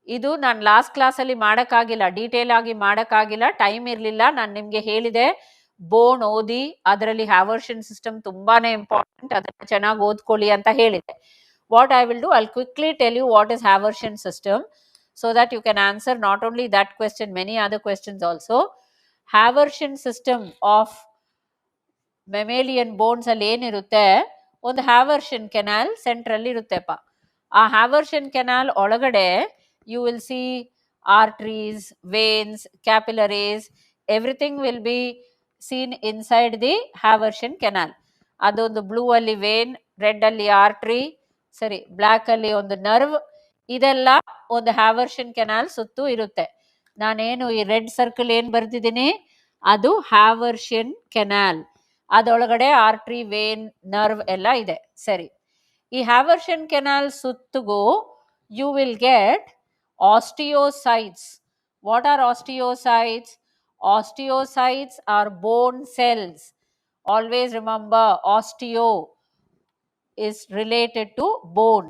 ಇದು ನಾನು last ಕ್ಲಾಸಲ್ಲಿ ಮಾಡೋಕ್ಕಾಗಿಲ್ಲ, detail ಆಗಿ ಮಾಡೋಕ್ಕಾಗಿಲ್ಲ, time ಇರಲಿಲ್ಲ. ನಾನು ನಿಮಗೆ ಹೇಳಿದೆ ಬೋನ್ ಓದಿ, ಅದರಲ್ಲಿ ಹ್ಯಾವರ್ಷನ್ ಸಿಸ್ಟಮ್ ತುಂಬಾನೇ ಇಂಪಾರ್ಟೆಂಟ್, ಅದನ್ನು ಚೆನ್ನಾಗಿ ಓದ್ಕೊಳ್ಳಿ ಅಂತ ಹೇಳಿದೆ. What I will do, I quickly tell you what is Haversian system so that you can answer not only that question, many other questions also. Haversian system of mammalian bones ಅಲ್ಲಿ ಏನಿರುತ್ತೆ, ಒಂದು ಹ್ಯಾವರ್ಷನ್ canal central ಇರುತ್ತೆಪ್ಪ. ಆ Haversian canal ಒಳಗಡೆ you will see arteries, veins, capillaries, everything will be seen inside the Haversian canal. ಅದೊಂದು blue ಅಲ್ಲಿ vane, red ಅಲ್ಲಿ artery, ಸರಿ, ಬ್ಲ್ಯಾಕ್ ಅಲ್ಲಿ ಒಂದು ನರ್ವ್, ಇದೆಲ್ಲ ಒಂದು ಹ್ಯಾವರ್ಷನ್ ಕೆನಾಲ್ ಸುತ್ತು ಇರುತ್ತೆ. ನಾನೇನು ಈ ರೆಡ್ ಸರ್ಕಲ್ ಏನು ಬರ್ದಿದ್ದೀನಿ ಅದು ಹ್ಯಾವರ್ಷಿಯನ್ ಕೆನಾಲ್, ಅದರೊಳಗಡೆ ಆರ್ಟ್ರಿ, ವೇನ್, ನರ್ವ್ ಎಲ್ಲ ಇದೆ. ಸರಿ, ಈ ಹ್ಯಾವರ್ಷಿಯನ್ ಕೆನಾಲ್ ಸುತ್ತಗೂ you will get osteocytes. What are osteocytes? Osteocytes are bone cells. Always remember, osteo is related to bone.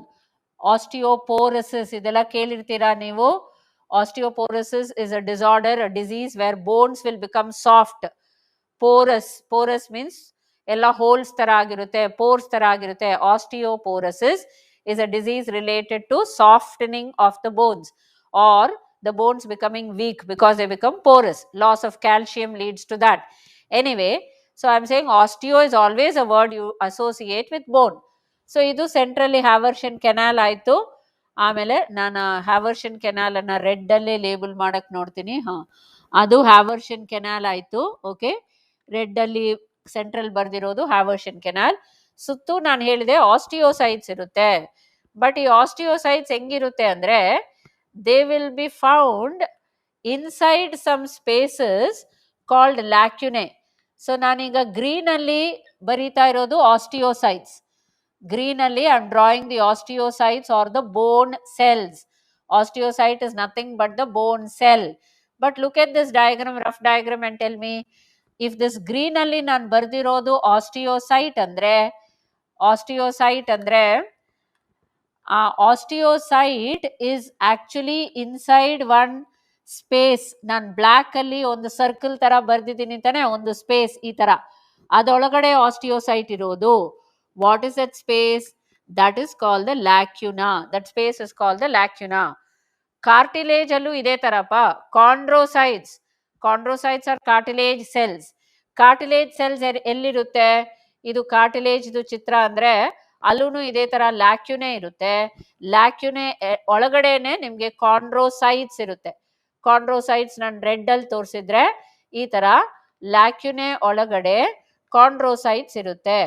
Osteoporosis ಇದೆಲ್ಲ ಕೇಳಿರ್ತೀರಾ ನೀವು. Osteoporosis is a disorder, a disease where bones will become soft. Porous means ಎಲ್ಲ holes ತರ ಆಗಿರುತ್ತೆ, force ತರ ಆಗಿರುತ್ತೆ. Osteoporosis is a disease related to softening of the bones or the bones becoming weak because they become porous. Loss of calcium leads to that. Anyway, so I'm saying osteo is always a word you associate with bone. So idu centrally Haversian canal ಆಯ್ತು. ಆಮೇಲೆ ನಾನು ಹ್ಯಾವರ್ಷನ್ canal ಅನ್ನ red ಅಲ್ಲೇ label ಮಾಡಕ್ ನೋಡ್ತೀನಿ. ಅದು ಹ್ಯಾವರ್ಷನ್ canal ಆಯ್ತು. Okay, red ಅಲ್ಲಿ ಸೆಂಟ್ರಲ್ ಬರ್ದಿರೋದು ಹ್ಯಾವರ್ಷನ್ ಕೆನಾಲ್. ಸುತ್ತು ನಾನು ಹೇಳಿದೆ ಆಸ್ಟಿಯೋಸೈಟ್ಸ್ ಇರುತ್ತೆ. ಬಟ್ ಈ ಆಸ್ಟಿಯೋಸೈಟ್ಸ್ ಹೆಂಗಿರುತ್ತೆ ಅಂದ್ರೆ they will be found inside some spaces called lacunae. So ನಾನೀಗ ಗ್ರೀನ್ ಅಲ್ಲಿ ಬರೀತಾ ಇರೋದು ಆಸ್ಟಿಯೋಸೈಟ್ಸ್. Green ಅಲ್ಲಿ I am drawing the osteocytes or the bone cells. Osteocyte is nothing but the bone cell. But look at this diagram, rough diagram, and tell me if this green ಅಲ್ಲಿ ನಾನು ಬರ್ದಿರೋದು osteocyte ಅಂದ್ರೆ osteocyte is actually inside one space. ನಾನು black ಅಲ್ಲಿ ಒಂದು circle ತರ ಬರ್ದಿದ್ದೀನಿ ತಾನೆ, ಒಂದು space ಈ ತರ, ಅದೊಳಗಡೆ ಆಸ್ಟಿಯೋಸೈಟ್ ಇರೋದು. What is that space? That is called the lacuna. That space is called the lacuna. Cartilage allu ide tarapa. Chondrocytes. Chondrocytes are cartilage cells. Cartilage cells ellirutte? Idu cartilage idu chitra andre ಅಲ್ಲೂ ಇದೇ ತರ ಲ್ಯಾಕ್ಯುನೆ ಇರುತ್ತೆ. ಲ್ಯಾಕ್ಯುನೆ ಒಳಗಡೆನೆ ನಿಮ್ಗೆ ಕಾಂಡ್ರೋಸೈಟ್ಸ್ ಇರುತ್ತೆ. ಕಾಂಡ್ರೋಸೈಟ್ಸ್ ನಾನು red ಅಲ್ಲಿ ತೋರಿಸಿದ್ರೆ ಈ ತರ ಲ್ಯಾಕ್ಯುನೆ ಒಳಗಡೆ ಕಾಂಡ್ರೋಸೈಟ್ಸ್ ಇರುತ್ತೆ.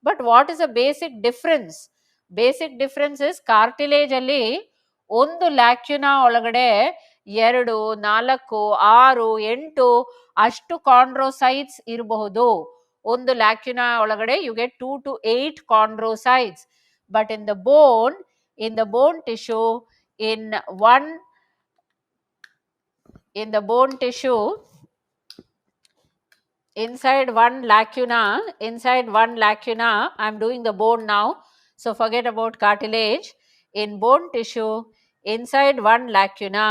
But what is a basic difference? Basic difference is cartilage ಅಲ್ಲಿ ಒಂದು ಲ್ಯಾಕ್ಯುನಾ ಒಳಗಡೆ 2, 4, 6, 8 ಅಷ್ಟು ಕಾಂಡ್ರೋಸೈಟ್ಸ್ ಇರಬಹುದು. ಒಂದು ಲ್ಯಾಕ್ಯುನಾ ಒಳಗಡೆ you get 2 to 8 chondrocytes. But in the bone tissue, inside one lacuna, I am doing the bone now, so forget about cartilage. In bone tissue, inside one lacuna,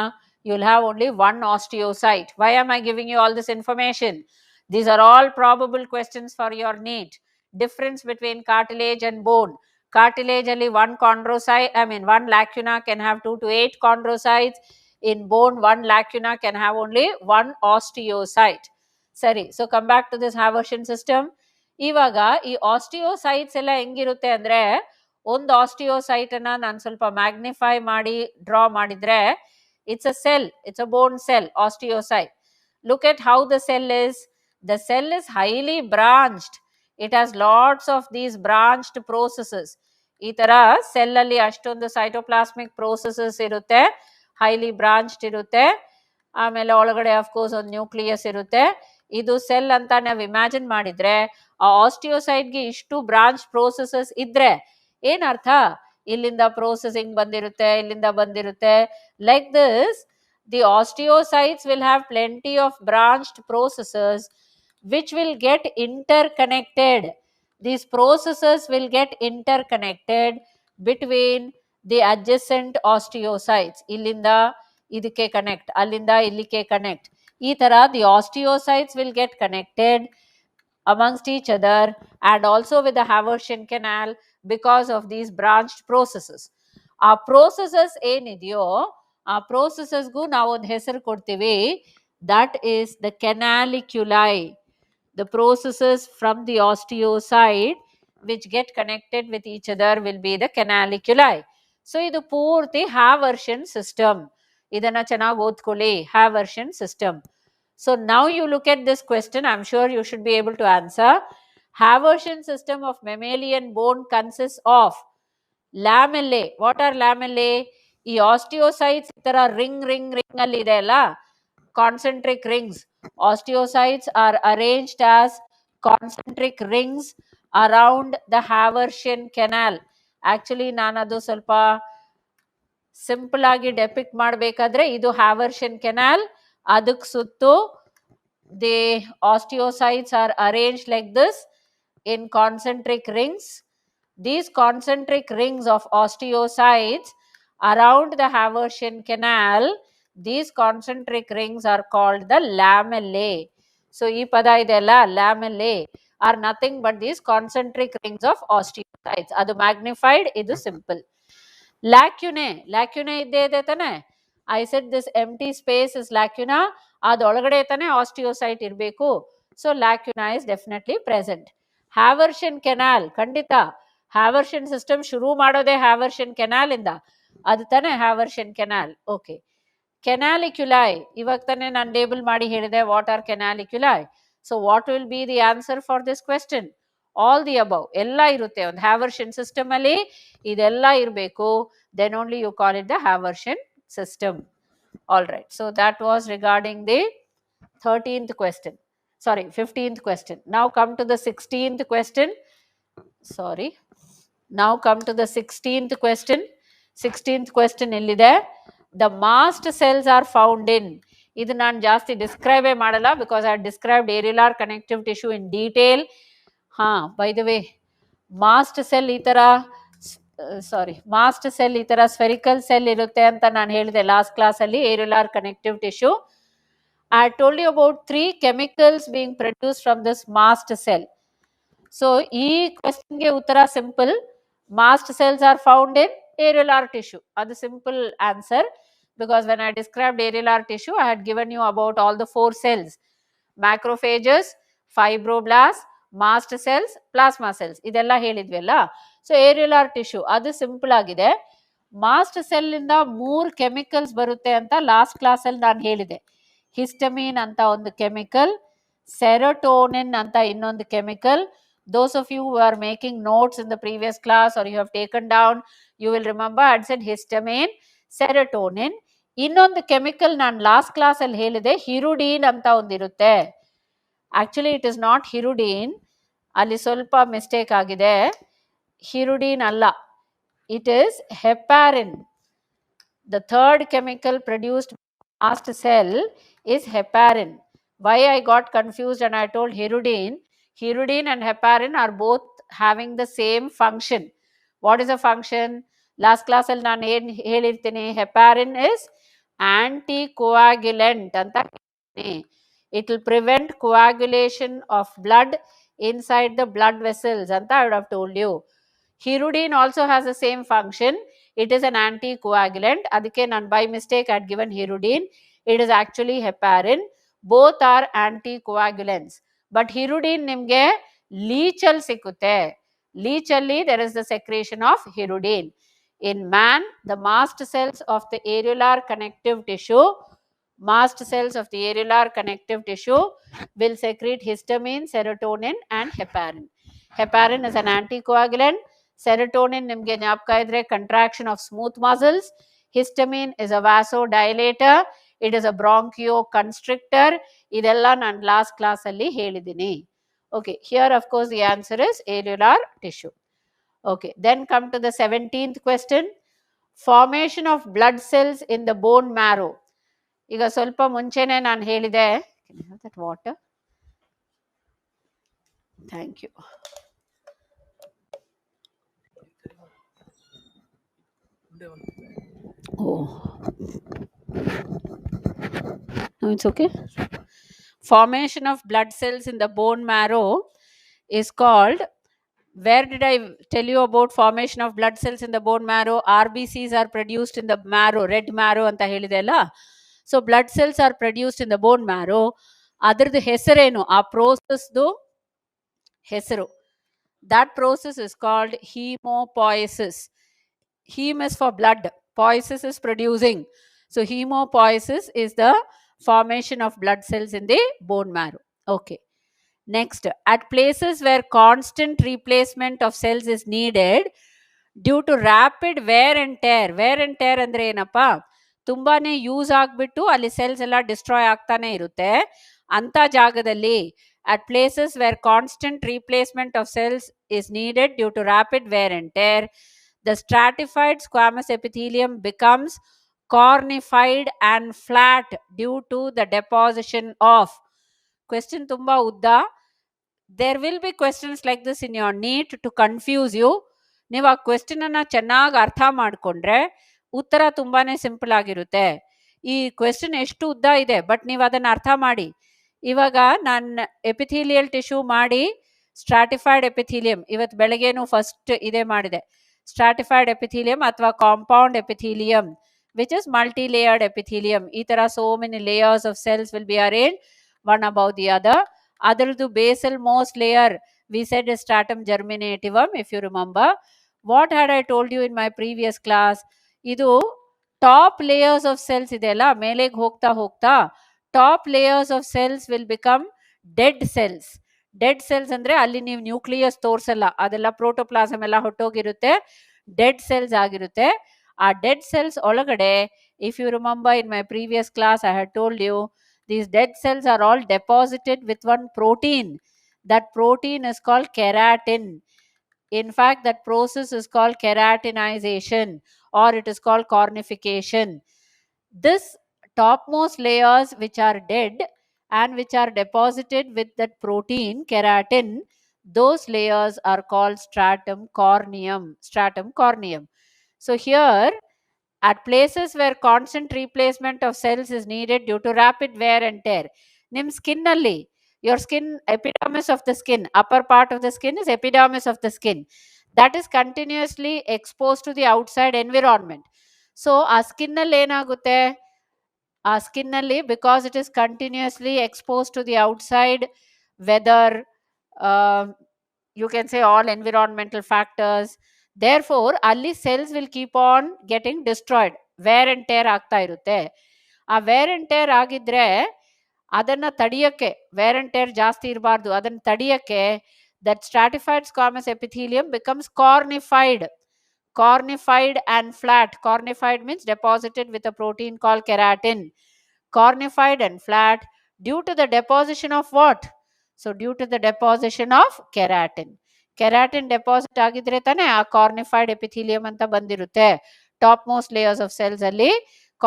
you will have only one osteocyte. Why am I giving you all this information? These are all probable questions for your NEET. Difference between cartilage and bone. Cartilage alli one lacuna can have 2 to 8 chondrocytes. In bone, one lacuna can have only one osteocyte. ಸರಿ, so come back to this Haversian system. ಇವಾಗ ಈ ಆಸ್ಟಿಯೋಸೈಟ್ಸ್ ಎಲ್ಲ ಹೆಂಗಿರುತ್ತೆ ಅಂದ್ರೆ ಒಂದು ಆಸ್ಟಿಯೋಸೈಟ್ ಅನ್ನ ನಾನು ಸ್ವಲ್ಪ ಮ್ಯಾಗ್ನಿಫೈ ಮಾಡಿ ಡ್ರಾ ಮಾಡಿದ್ರೆ it's a cell, it's a bone cell, osteocyte. Look at how the cell is. The cell is highly branched. It has lots of these branched processes. ಈ ತರ ಸೆಲ್ ಅಲ್ಲಿ ಅಷ್ಟೊಂದು ಸೈಟೋಪ್ಲಾಸ್ಮಿಕ್ ಪ್ರೋಸೆಸಸ್ ಇರುತ್ತೆ, highly branched ಇರುತ್ತೆ. ಆಮೇಲೆ ಒಳಗಡೆ of course ಒಂದು nucleus ಇರುತ್ತೆ. ಇದು ಸೆಲ್ ಅಂತ ನಾವು ಇಮ್ಯಾಜಿನ್ ಮಾಡಿದ್ರೆ ಆ ಆಸ್ಟಿಯೋಸೈಟ್ಗೆ ಇಷ್ಟು ಬ್ರಾಂಚ್ ಪ್ರೋಸೆಸಸ್ ಇದ್ರೆ ಏನರ್ಥ? ಇಲ್ಲಿಂದ ಪ್ರೋಸೆಸಿಂಗ್ ಬಂದಿರುತ್ತೆ, ಇಲ್ಲಿಂದ ಬಂದಿರುತ್ತೆ. Like this the osteocytes will have plenty of branched processes which will get interconnected. These processes will get interconnected between the adjacent osteocytes. ಇಲ್ಲಿಂದ ಇದಕ್ಕೆ ಕನೆಕ್ಟ್, ಅಲ್ಲಿಂದ ಇಲ್ಲಿಗೆ ಕನೆಕ್ಟ್. ಈ ತರ the osteocytes will get connected amongst each other and also with the Haversian canal because of these branched processes. ಆ processes ಏನಿದೆಯೋ ಆ processesಗೂ ನಾವು ಒಂದು ಹೆಸರು ಕೊಡ್ತೀವಿ. That is the canaliculi. The processes from the osteocyte which get connected with each other will be the canaliculi. So ಇದು ಪೂರ್ತಿ Haversian system. ಇದನ್ನ ಚೆನ್ನಾಗಿ ಓದ್ಕೊಳ್ಳಿ, Haversian system. So now you look at this question, I am sure you should be able to answer. Haversian system of mammalian bone consists of lamellae. What are lamellae? ಈ ಆಸ್ಟಿಯೋಸೈಟ್ಸ್ ಈ ತರ ring ಅಲ್ಲಿ ಇದೆ ಅಲ್ಲ, concentric rings. Osteocytes are arranged as concentric rings around the Haversian canal. Actually ನಾನು ಅದು ಸ್ವಲ್ಪ simple ಆಗಿ ಡೆಪಿಕ್ಟ್ ಮಾಡಬೇಕಾದ್ರೆ ಇದು Haversian canal, ಅದಕ್ಕೆ ಸುತ್ತು the osteocytes are arranged like this in concentric rings. These concentric rings of osteocytes around the Haversian canal, these concentric rings are called the lamellae. So ee pada idella, lamellae are nothing but these concentric rings of osteocytes. Adu magnified, idu simple. Lacunae idde tane. I said this empty space is lacuna, ಅದೊಳಗಡೆ ತಾನೆ osteocyte ಇರಬೇಕು. So lacuna is definitely present. Haversian canal ಖಂಡಿತ Haversian system ಶುರು ಮಾಡೋದೇ Haversian canal ಇಂದ, ಅದು ತಾನೆ Haversian canal. Okay, Canaliculi, ಇವಾಗ ತಾನೇ ನಾನು ಲೇಬಲ್ ಮಾಡಿ ಹೇಳಿದೆ what are canaliculi. So what will be the answer for this question? All the above. ಎಲ್ಲ ಇರುತ್ತೆ ಒಂದು Haversian system ಅಲ್ಲಿ ಇದೆಲ್ಲ ಇರಬೇಕು, then only you call it the Haversian system. All right, so that was regarding the 13th question, sorry 15th question. Now come to the 16th question. Sorry, now come to the 16th question. 16th question ಎಲ್ಲಿದೆ? The mast cells are found in, ಇದು ನಾನು ಜಾಸ್ತಿ describe ಮಾಡಲ್ಲ because I described areolar connective tissue in detail. By the way, mast cell ಈ ತರ mast cell ಈ ತರ spherical cell ಇರುತ್ತೆ ಅಂತ ನಾನು ಹೇಳಿದೆ ಲಾಸ್ಟ್ ಕ್ಲಾಸ್ ಅಲ್ಲಿ areolar connective tissue. I told you about 3 chemicals being produced from this mast cell. So ಈ question ಗೆ ಉತ್ತರ simple, mast cells are found in areolar tissue. ಅದು simple answer, because when I described areolar tissue I had given you about all the 4 cells: macrophages, fibroblasts, mast cells, plasma cells. ಇದೆಲ್ಲ ಹೇಳಿದ್ವಿ ಅಲ್ಲ. So areolar tissue ಅದು simple ಆಗಿದೆ. Mast cell ಇಂದ 3 chemicals ಬರುತ್ತೆ ಅಂತ last class ಅಲ್ಲಿ ನಾನು ಹೇಳಿದೆ. ಹಿಸ್ಟಮಿನ್ ಅಂತ ಒಂದು ಕೆಮಿಕಲ್, ಸೆರೋಟೋನಿನ್ ಅಂತ ಇನ್ನೊಂದು chemical. Those of you who are making notes in the previous class or you have taken down, you will remember I had said histamine, serotonin. ಇನ್ನೊಂದು ಕೆಮಿಕಲ್ ನಾನು last class ಅಲ್ಲಿ ಹೇಳಿದೆ ಹಿರುಡೀನ್ ಅಂತ ಒಂದಿರುತ್ತೆ. Actually it is not ಹಿರುಡೀನ್, ಅಲ್ಲಿ ಸ್ವಲ್ಪ mistake ಆಗಿದೆ. ಹಿರುಡೀನ್ ಅಲ್ಲ, it is heparin. The third chemical produced by mast cell is heparin. Why I got confused and I told hirudine? Hirudine and heparin are both having the same function. What is the function? Last class ಅಲ್ಲಿ ನಾನು ಏನು ಹೇಳಿರ್ತೀನಿ, heparin is anticoagulant ಅಂತ. It will prevent coagulation of blood inside the blood vessels ಅಂತ I would have told you. Hirudine also has the same function. It is an anticoagulant. ಅದಕ್ಕೆ ನಾನು by mistake I had given hirudine. It is actually heparin. Both are anticoagulants. But hirudine ನಿಮಗೆ leech ಅಲ್ಲಿ ಸಿಕ್ಕುತ್ತೆ. Leech ಅಲ್ಲಿ there is the secretion of hirudine. In man, the mast cells of the areolar connective tissue, will secrete histamine, serotonin and heparin. Heparin is an anticoagulant. Serotonin ನಿಮಗೆ ಜ್ಞಾಪಕ ಇದ್ರೆ contraction of smooth muscles. Histamine is a vasodilator. It is a bronchioconstrictor. ಇದೆಲ್ಲ ನಾನು last class ಅಲ್ಲಿ ಹೇಳಿದ್ದೀನಿ. Okay, here of course the answer is areolar tissue. Okay, then come to the 17th question. Formation of blood cells in the bone marrow. ಈಗ ಸ್ವಲ್ಪ ಮುಂಚೆನೆ ನಾನು ಹೇಳಿದೆ. Can you have that water? Thank you. Oh, no, it's okay. Formation of blood cells in the bone marrow is called, where did I tell you about formation of blood cells in the bone marrow? RBCs are produced in the marrow, red marrow ಅಂತ ಹೇಳಿದೆ ಅಲ್ಲ. So blood cells R produced in the bone marrow. ಅದ್ರದ್ದು ಹೆಸರೇನು, ಆ ಪ್ರೋಸೆಸ್ದು ಹೆಸರು? That process is called hemopoiesis. Heme is for blood, poiesis is producing. So hemopoiesis is the formation of blood cells in the bone marrow. Okay. Next, at places where constant replacement of cells is needed due to rapid wear and tear. Wear and tear ಅಂದ್ರೆ ಏನಪ್ಪ? ತುಂಬಾನೇ use ಆಗಿಬಿಟ್ಟು ಅಲ್ಲಿ cells ಎಲ್ಲ destroy ಆಗ್ತಾನೆ ಇರುತ್ತೆ. ಅಂಥ ಜಾಗದಲ್ಲಿ at places where constant replacement of cells is needed due to rapid wear and tear, the stratified squamous epithelium becomes cornified and flat due to the deposition of. Question ತುಂಬಾ ಉದ್ದ. There will be questions like this in your NEET to confuse you. ನೀವು ಆ question ಅನ್ನ ಚೆನ್ನಾಗಿ ಅರ್ಥ ಮಾಡಿಕೊಂಡ್ರೆ ಉತ್ತರ ತುಂಬಾನೇ ಸಿಂಪಲ್ ಆಗಿರುತ್ತೆ. ಈ ಕ್ವೆಶ್ಚನ್ ಎಷ್ಟು ಉದ್ದ ಇದೆ, ಬಟ್ ನೀವು ಅದನ್ನು ಅರ್ಥ ಮಾಡಿ. ಇವಾಗ ನಾನು ಎಪಿಥೀಲಿಯಲ್ ಟಿಶ್ಯೂ ಮಾಡಿ ಸ್ಟ್ರಾಟಿಫೈಡ್ ಎಪಿಥೀಲಿಯಂ ಇವತ್ತು ಬೆಳಗ್ಗೆನೂ ಫಸ್ಟ್ ಇದೇ ಮಾಡಿದೆ. ಸ್ಟ್ರಾಟಿಫೈಡ್ ಎಪಿಥೀಲಿಯಂ ಅಥವಾ compound epithelium which is multi layered epithelium. ಈ ತರ so many layers of cells will be arrange one above the other. ಅದರದ್ದು basal most layer we said is stratum germinativum, if you remember. What had I told you in my previous class? ಇದು top layers of cells ಇದೆಯಲ್ಲ ಮೇಲೆಗೆ ಹೋಗ್ತಾ ಹೋಗ್ತಾ top layers of cells will become dead cells. Dead cells ಅಂದ್ರೆ ಅಲ್ಲಿ ನೀವು nucleus ತೋರಿಸಲ್ಲ, ಅದೆಲ್ಲ protoplasm ಎಲ್ಲ ಹೊಟ್ಟೋಗಿರುತ್ತೆ, dead cells ಆಗಿರುತ್ತೆ. ಆ ಡೆಡ್ ಸೆಲ್ಸ್ ಒಳಗಡೆ, if you remember in my previous class I had told you, these dead cells are all deposited with one protein. That protein is called keratin. In fact, that process is called keratinization, or it is called cornification. This topmost layers which are dead and which are deposited with that protein keratin, those layers are called stratum corneum. Stratum corneum. So here, at places where constant replacement of cells is needed due to rapid wear and tear, nim skin alli, your skin, epidermis of the skin, upper part of the skin is epidermis of the skin, that is continuously exposed to the outside environment. So ಆ skin ಅಲ್ಲಿ ಏನಾಗುತ್ತೆ, ಆ skin ಅಲ್ಲಿ, because it is continuously expose to the outside weather, you can say all environmental factors, therefore ಅಲ್ಲಿ cells will keep on getting destroyed, wear and tear ಆಗ್ತಾ ಇರುತ್ತೆ. ಆ wear and tear ಆಗಿದ್ರೆ ಅದನ್ನ ತಡಿಯಕ್ಕೆ, wear and tear ಜಾಸ್ತಿ ಇರಬಾರ್ದು, ಅದನ್ನ ತಡಿಯಕ್ಕೆ that stratified squamous epithelium becomes cornified. Cornified and flat. Cornified means deposited with a protein called keratin. Cornified and flat due to the deposition of what? So due to the deposition of keratin. Keratin deposit ಆಗಿದ್ರೆ ತಾನೆ ಆ cornified epithelium ಅಂತ ಬಂದಿರುತ್ತೆ. Topmost layers of cells ಅಲ್ಲಿ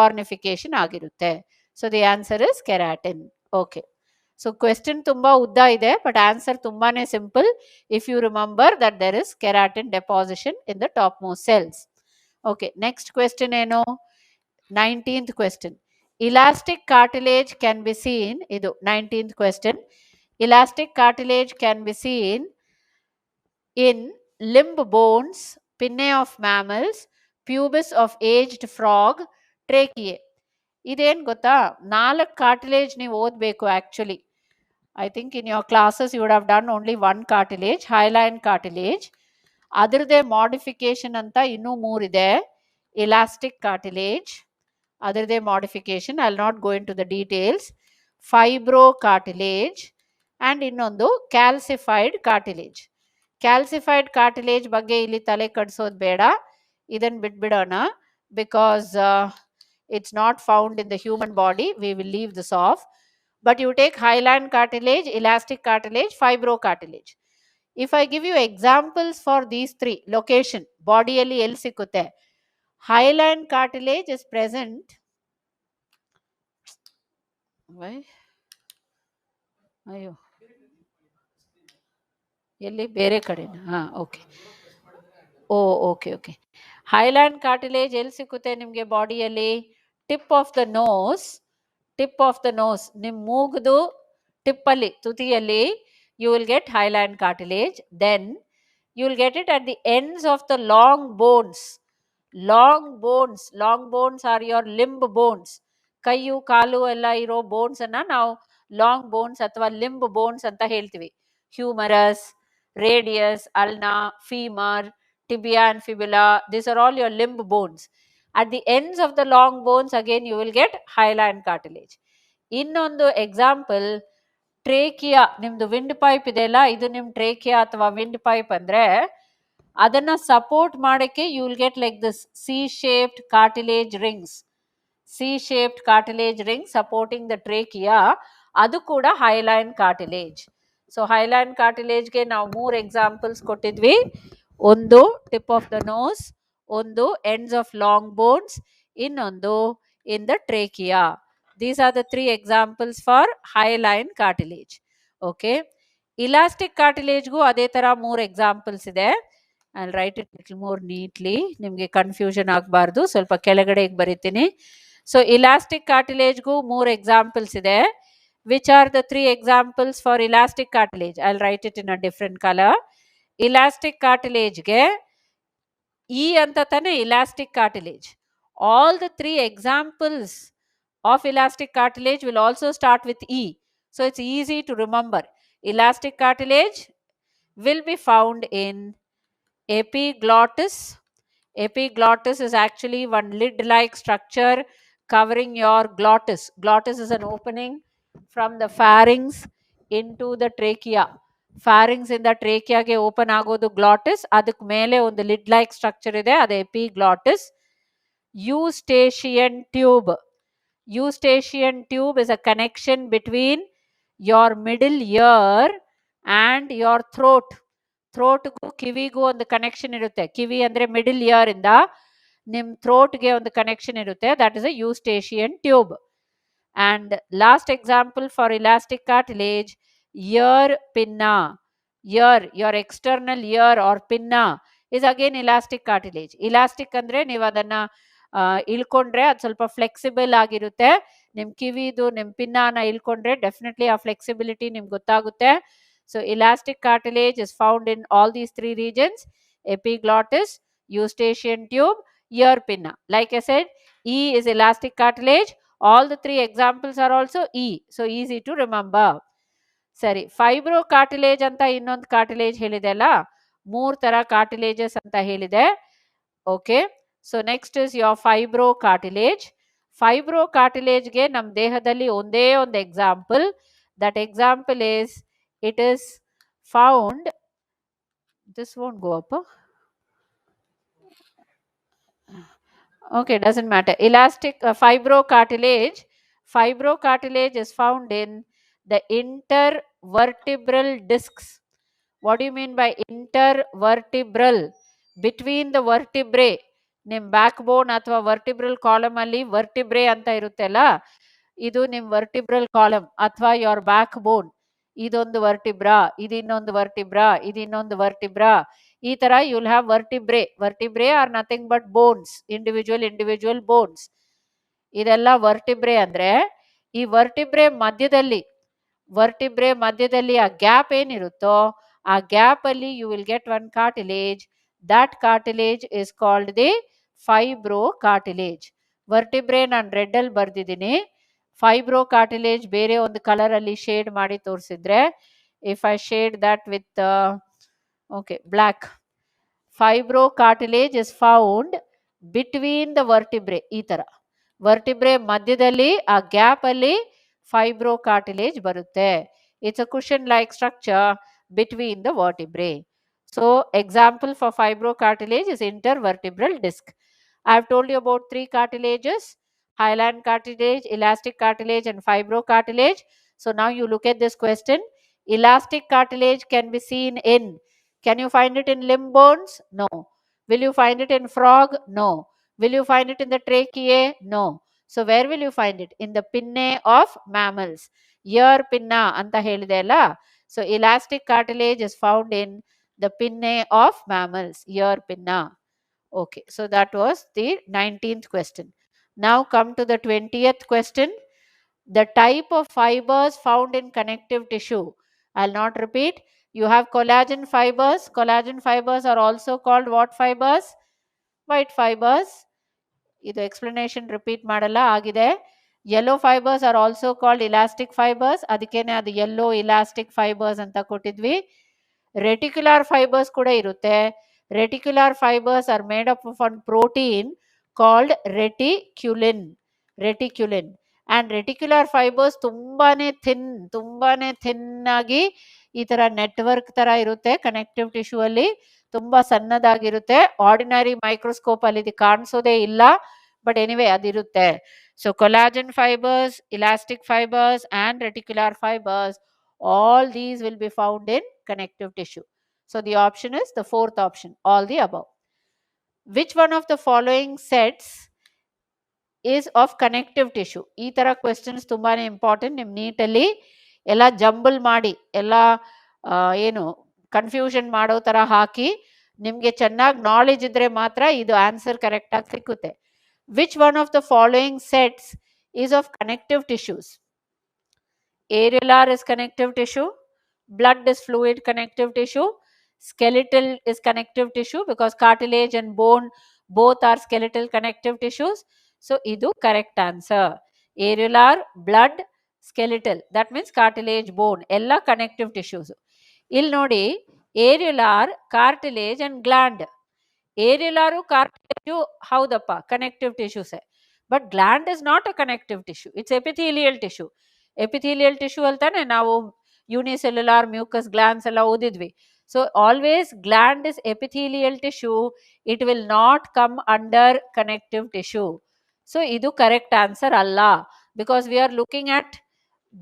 cornification ಆಗಿರುತ್ತೆ. So the answer is keratin. Okay. So question ತುಂಬಾ ಉದ್ದ ಇದೆ, but answer ತುಂಬಾನೇ simple if you remember that there is keratin deposition in the topmost cells. Okay, next question ಏನು? 19th question. Elastic cartilage can be seen, ಇದು 19th question. Elastic cartilage can be seen in limb bones, pinnae of mammals, pubis of aged frog, tracheae. ಇದೇನು ಗೊತ್ತಾ, 4 cartilage ನೀವು ಓದಬೇಕು actually. I think in your classes you would have done only one cartilage, hyaline cartilage. ಅದರದೇ modification ಅಂತ ಇನ್ನೂ 3 ಇದೆ. Elastic cartilage, ಅದರದೇ modification, I will not go into the details. Fibro cartilage and ಇನ್ನೊಂದು calcified cartilage. ಕ್ಯಾಲ್ಸಿಫೈಡ್ cartilage ಬಗ್ಗೆ ಇಲ್ಲಿ ತಲೆ ಕಡಿಸೋದು ಬೇಡ, ಇದನ್ನು ಬಿಟ್ಬಿಡೋಣ, because it's not found in the human body, we will leave this off. But you take hyaline cartilage, elastic cartilage, fibro cartilage. If I give you examples for these 3 location, body alli elli sikutte, hyaline cartilage is present, why ayo elli bere kadena, ha okay, oh okay. Hyaline cartilage elli sikutte nimge body alli? Tip of the nose, ನಿಮ್ಮ ಮೂಗ್ದು ಟಿಪ್ಪಲ್ಲಿ, ತುದಿಯಲ್ಲಿ you will get hyaline cartilage. Then you will get it at the ends of the long bones. Long bones are your limb bones. ಕೈಯು ಕಾಲು ಎಲ್ಲ ಇರೋ bones ಅನ್ನ ನಾವು long bones ಅಥವಾ limb bones ಅಂತ ಹೇಳ್ತೀವಿ. Humerus, radius, ulna, femur, tibia and fibula, these are all your limb bones. At the ends of the long bones again you will get hyaline cartilage. ಇನ್ನೊಂದು example, trachea, ನಿಮ್ದು wind pipe ಇದೆಯಲ್ಲ, ಇದು ನಿಮ್ಮ trachea ಅಥವಾ wind pipe ಅಂದ್ರೆ ಅದನ್ನ support ಮಾಡಕ್ಕೆ you will get like this C-shaped cartilage rings. C-shaped cartilage ring supporting the trachea, ಅದು ಕೂಡ hyaline cartilage. So hyaline cartilage ಗೆ ನಾವು 3 ಎಕ್ಸಾಂಪಲ್ಸ್ ಕೊಟ್ಟಿದ್ವಿ. ಒಂದು ಟಿಪ್ ಆಫ್ ದ ನೋಸ್, ಒಂದು ಎಂಡ್ಸ್ ಆಫ್ ಲಾಂಗ್ ಬೋನ್ಸ್, ಇನ್ನೊಂದು in the trachea. These are the 3 examples for hyaline cartilage. Okay. Elastic cartilage ಗೂ ಅದೇ ತರ 3 ಎಕ್ಸಾಂಪಲ್ಸ್ ಇದೆ. I'll write it little more neatly, ನಿಮಗೆ ಕನ್ಫ್ಯೂಷನ್ ಆಗಬಾರ್ದು, ಸ್ವಲ್ಪ ಕೆಳಗಡೆಗೆ ಬರೀತೀನಿ. ಸೊ elastic cartilage ಗೂ 3 ಎಕ್ಸಾಂಪಲ್ಸ್ ಇದೆ. Which are the 3 examples for elastic cartilage? I'll write it in a different color. Elastic cartilage ಗೆ E ಅಂತ ತಾನೆ elastic cartilage. All the 3 examples of elastic cartilage will also start with E. So it's easy to remember. Elastic cartilage will be found in epiglottis, Epiglottis is actually one lid-like structure covering your glottis. Glottis is an opening from the pharynx into the trachea. Pharynx in the trachea ge open agodu glottis. Adak mele ಒಂದು lid-like structure ಇದೆ, ಅದು epiglottis. Eustachian tube. Eustachian tube is a connection between your middle ear and your throat. ಥ್ರೋಟ್ಗೂ ಕಿವಿಗೂ ಒಂದು connection ಇರುತ್ತೆ. ಕಿವಿ ಅಂದರೆ middle year ಇಂದ ನಿಮ್ಮ ಥ್ರೋಟ್ಗೆ ಒಂದು connection ಇರುತ್ತೆ. That is a Eustachian tube. And last example for elastic cartilage, ear pinna. Ear, your external ear or pinna is again elastic cartilage. Elastic ಅಂದರೆ ನೀವು ಅದನ್ನು ಇಳ್ಕೊಂಡ್ರೆ ಅದು ಸ್ವಲ್ಪ ಫ್ಲೆಕ್ಸಿಬಲ್ ಆಗಿರುತ್ತೆ. ನಿಮ್ಮ ಕಿವಿದು ನಿಮ್ಮ ಪಿನ್ನಾನ ಇಳ್ಕೊಂಡ್ರೆ ಡೆಫಿನೆಟ್ಲಿ ಆ ಫ್ಲೆಕ್ಸಿಬಿಲಿಟಿ ನಿಮ್ಗೆ ಗೊತ್ತಾಗುತ್ತೆ. So elastic cartilage is found in all these three regions: epiglottis, eustachian tube, ear pinna. Like I said, E is elastic cartilage. All the three examples are also E. So easy to remember. Sari, fibro cartilage anta innond cartilage helide alla, ಮೂರು ತರ cartilages anta helide. Okay, so next is your fibro cartilage. Fibro cartilage ge nam dehadalli onde ಒಂದು example. That example is, it is found, this won't go up. Okay, doesn't matter. Elastic fibrocartilage is found in the intervertebral discs. What do you mean by intervertebral? Between the vertebrae, ನಿಮ್ಮ back ಬೋನ್ ಅಥವಾ vertebral column ಅಲ್ಲಿ ವರ್ಟಿಬ್ರೆ ಅಂತ ಇರುತ್ತೆಲ್ಲ, ಇದು ನಿಮ್ಮ vertebral column ಅಥವಾ your back ಬೋನ್. ಇದೊಂದು vertebra, ಇದು ಇನ್ನೊಂದು ವರ್ಟಿಬ್ರಾ, ಇದು ಇನ್ನೊಂದು ವರ್ಟಿಬ್ರಾ. ಈ ತರ you will have vertebrae. Vertebrae are nothing but bones, individual bones. ಇದೆಲ್ಲ ವರ್ಟಿಬ್ರೆ ಅಂದ್ರೆ ಈ ವರ್ಟಿಬ್ರೆ ಮಧ್ಯದಲ್ಲಿ ಆ ಗ್ಯಾಪ್ ಏನಿರುತ್ತೋ ಆ ಗ್ಯಾಪ್ ಅಲ್ಲಿ you will get one cartilage. That cartilage is called the fibro cartilage. Vertebrae ನಾನು ರೆಡ್ ಅಲ್ಲಿ ಬರ್ದಿದ್ದೀನಿ, ಫೈಬ್ರೋ ಕಾರ್ಟಿಲೇಜ್ ಬೇರೆ ಒಂದು ಕಲರ್ ಅಲ್ಲಿ ಶೇಡ್ ಮಾಡಿ ತೋರಿಸಿದ್ರೆ, if I shade that with okay black, fibro cartilage is found between the vertebrae. ಈ ತರ vertebrae ಮಧ್ಯದಲ್ಲಿ ಆ ಗ್ಯಾಪ್ ಅಲ್ಲಿ ಫೈಬ್ರೋ ಕಾರ್ಟಿಲೇಜ್ ಬರುತ್ತೆ. It's a cushion like structure between the vertebrae. So example for fibro cartilage is intervertebral disc. I have told you about three cartilages: hyaline cartilage, elastic cartilage and fibro cartilage. So now you look at this question. Elastic cartilage can be seen in, can you find it in limb bones? No. Will you find it in frog? No. Will you find it in the tracheae? No. So where will you find it? In the pinnae of mammals. Ear pinna anta helide alla. So elastic cartilage is found in the pinnae of mammals, ear pinna. Okay, so that was the 19th question. Now come to the 20th question. The type of fibers found in connective tissue. I'll not repeat. You have collagen fibers. Collagen fibers are also called what fibers? White fibers. Idu explanation repeat madalla agide. Yellow fibers are also called elastic fibers. Adikene adu yellow elastic fibers anta kottidvi. Reticular fibers kuda irutte. Reticular fibers are made up of one protein called reticulin. And reticular fibers ತುಂಬಾನೇ thin ಆಗಿ ಈ ತರ network ತರ ಇರುತ್ತೆ. Connective tissue ಅಲ್ಲಿ ತುಂಬಾ ಸಣ್ಣದಾಗಿರುತ್ತೆ. Ordinary microscope ಅಲ್ಲಿ ಇದು ಕಾಣಿಸೋದೇ ಇಲ್ಲ, ಬಟ್ ಎನಿವೆ ಅದಿರುತ್ತೆ. So collagen fibres, elastic fibers and reticular fibers, all these will be found in connective tissue. So the option is the fourth option, all the above. Which one of the following sets is of connective tissue? ಈ ತರ questions ತುಂಬಾನೇ important. ನಿಮ್ ನೀಟಲ್ಲಿ ಎಲ್ಲ jumble ಮಾಡಿ ಎಲ್ಲ ಏನು confusion ಮಾಡೋ ತರ ಹಾಕಿ ನಿಮ್ಗೆ ಚೆನ್ನಾಗಿ ನಾಲೆಜ್ ಇದ್ರೆ ಮಾತ್ರ ಇದು ಆನ್ಸರ್ ಕರೆಕ್ಟ್ ಆಗಿ ಸಿಕ್ಕುತ್ತೆ. Which one of the following sets is of connective tissues? Areolar is connective tissue, blood is fluid connective tissue, skeletal is connective tissue because cartilage and bone both are skeletal connective tissues. So idu correct answer. Areolar, blood, skeletal, that means cartilage, bone, ella connective tissues. Ill nodi, areolar, cartilage and gland. Areolar cartilage ಹೌದಪ್ಪ connective ಟಿಶ್ಯೂಸೇ, but gland is not a connective tissue, it's epithelial tissue. Epithelial tissue ಅಲ್ತಾನೆ ನಾವು unicellular mucous glands ಎಲ್ಲ ಓದಿದ್ವಿ. So always gland is epithelial tissue, it will not come under connective tissue. So ಇದು correct answer ಅಲ್ಲ, because we are looking at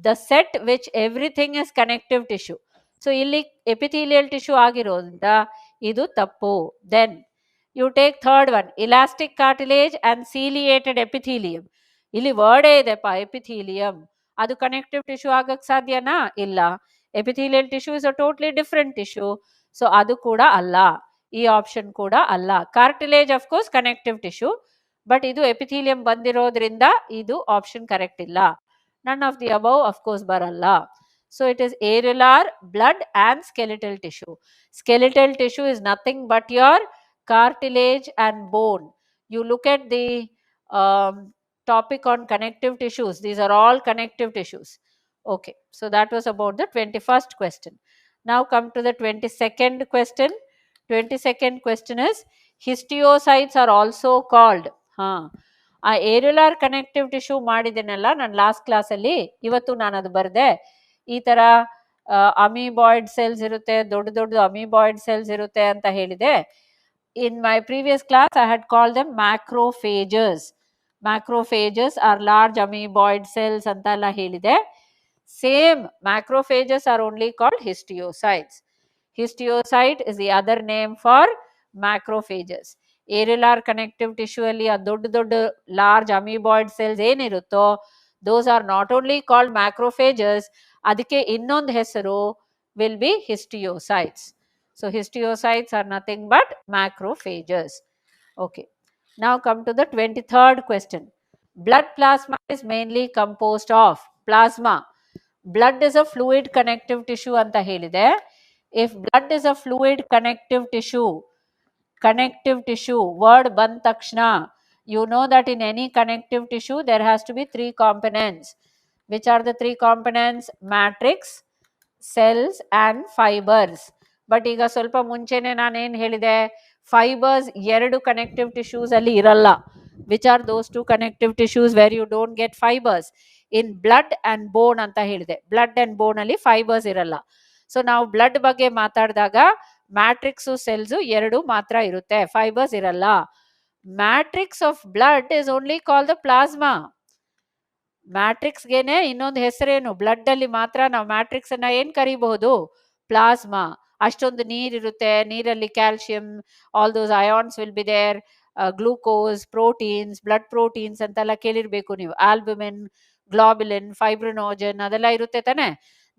the set which everything is connective tissue. So ಇಲ್ಲಿ epithelial tissue ಆಗಿರೋದ್ರಿಂದ ಇದು ತಪ್ಪು. Then you take third one, elastic cartilage and ciliated epithelium. ಇಲ್ಲಿ ವರ್ಡೇ ಇದೆಪ್ಪ epithelium, ಅದು connective tissue ಆಗಕ್ಕೆ ಸಾಧ್ಯನಾ? ಇಲ್ಲ. Epithelial tissue is a totally different tissue. So ಅದು ಕೂಡ ಅಲ್ಲ, ಈ ಆಪ್ಷನ್ ಕೂಡ ಅಲ್ಲ. Cartilage of course connective tissue, but ಇದು ಎಪಿಥೀಲಿಯಂ ಬಂದಿರೋದ್ರಿಂದ ಇದು ಆಪ್ಷನ್ ಕರೆಕ್ಟ್ ಇಲ್ಲ. None of the above of course ಬರಲ್ಲ. So it is areolar, blood and skeletal tissue. Skeletal tissue is nothing but your cartilage and bone. You look at the topic on connective tissues. These are all connective tissues. Okay, so that was about the 21st question. Now come to the 22nd question. 22nd question is, histiocytes are also called. ಆ ಏರಿಯುಲಾರ್ connective tissue ಮಾಡಿದ್ದೇನಲ್ಲ ನಾನು last ಕ್ಲಾಸಲ್ಲಿ, ಇವತ್ತು ನಾನು ಅದು ಬರೆದೆ. ಈ ಥರ amoeboid cells ಇರುತ್ತೆ, ದೊಡ್ಡ ದೊಡ್ಡ ಅಮೀಬಾಯ್ಡ್ ಸೆಲ್ಸ್ ಇರುತ್ತೆ ಅಂತ ಹೇಳಿದೆ. In my previous class I had call them macrophages. Macrophages are large amoeboid cells ಅಂತ ಎಲ್ಲ ಹೇಳಿದೆ. Same macrophages are only called histiocytes. Histiocyte is the other name for macrophages. Areolar connective tissue ಅಲ್ಲಿ ಆ ದೊಡ್ಡ ದೊಡ್ಡ ಲಾರ್ಜ್ ಅಮೀಬಾಯ್ಡ್ ಸೆಲ್ಸ್ ಏನಿರುತ್ತೋ those are not only called macrophages, ಅದಕ್ಕೆ ಇನ್ನೊಂದು ಹೆಸರು will be histiocytes. So histiocytes are nothing but macrophages. Okay, now come to the 23rd question. Blood plasma is mainly composed of plasma. Blood is a fluid connective tissue ಅಂತ ಹೇಳಿದೆ. If blood is a fluid connective tissue word ಬಂದ ತಕ್ಷಣ you know that in any connective tissue there has to be three components. Which are the three components? Matrix, cells and fibers. But ಈಗ ಸ್ವಲ್ಪ ಮುಂಚೆನೆ ನಾನು ಏನು ಹೇಳಿದೆ, fibres ಎರಡು connective tissues ಅಲ್ಲಿ ಇರಲ್ಲ. Which are those two connective tissues where you don't get fibres? In blood and bone ಅಂತ ಹೇಳಿದೆ. ಬ್ಲಡ್ ಅಂಡ್ ಬೋನ್ ಅಲ್ಲಿ ಫೈಬರ್ಸ್ ಇರಲ್ಲ. ಸೊ ನಾವು ಬ್ಲಡ್ ಬಗ್ಗೆ ಮಾತಾಡಿದಾಗ ಮ್ಯಾಟ್ರಿಕ್ಸು ಸೆಲ್ಸು ಎರಡು ಮಾತ್ರ ಇರುತ್ತೆ, ಫೈಬರ್ಸ್ ಇರಲ್ಲ. Matrix of blood is only call the plasma. ಮ್ಯಾಟ್ರಿಕ್ಸ್ಗೆನೆ ಇನ್ನೊಂದು ಹೆಸರೇನು? ಬ್ಲಡ್ ಅಲ್ಲಿ ಮಾತ್ರ ನಾವು ಮ್ಯಾಟ್ರಿಕ್ಸ್ ಅನ್ನ ಏನ್ ಕರಿಬಹುದು? ಪ್ಲಾಸ್ಮಾ. ಅಷ್ಟೊಂದು ನೀರಿರುತ್ತೆ, ನೀರಲ್ಲಿ calcium, all those ions will be there, glucose, proteins, blood proteins ಅಂತೆಲ್ಲ ಕೇಳಿರ್ಬೇಕು ನೀವು. ಆಲ್ಬುಮಿನ್, ಗ್ಲಾಬುಲಿನ್, ಫೈಬ್ರಿನೋಜನ್ ಅದೆಲ್ಲ ಇರುತ್ತೆ ತಾನೆ.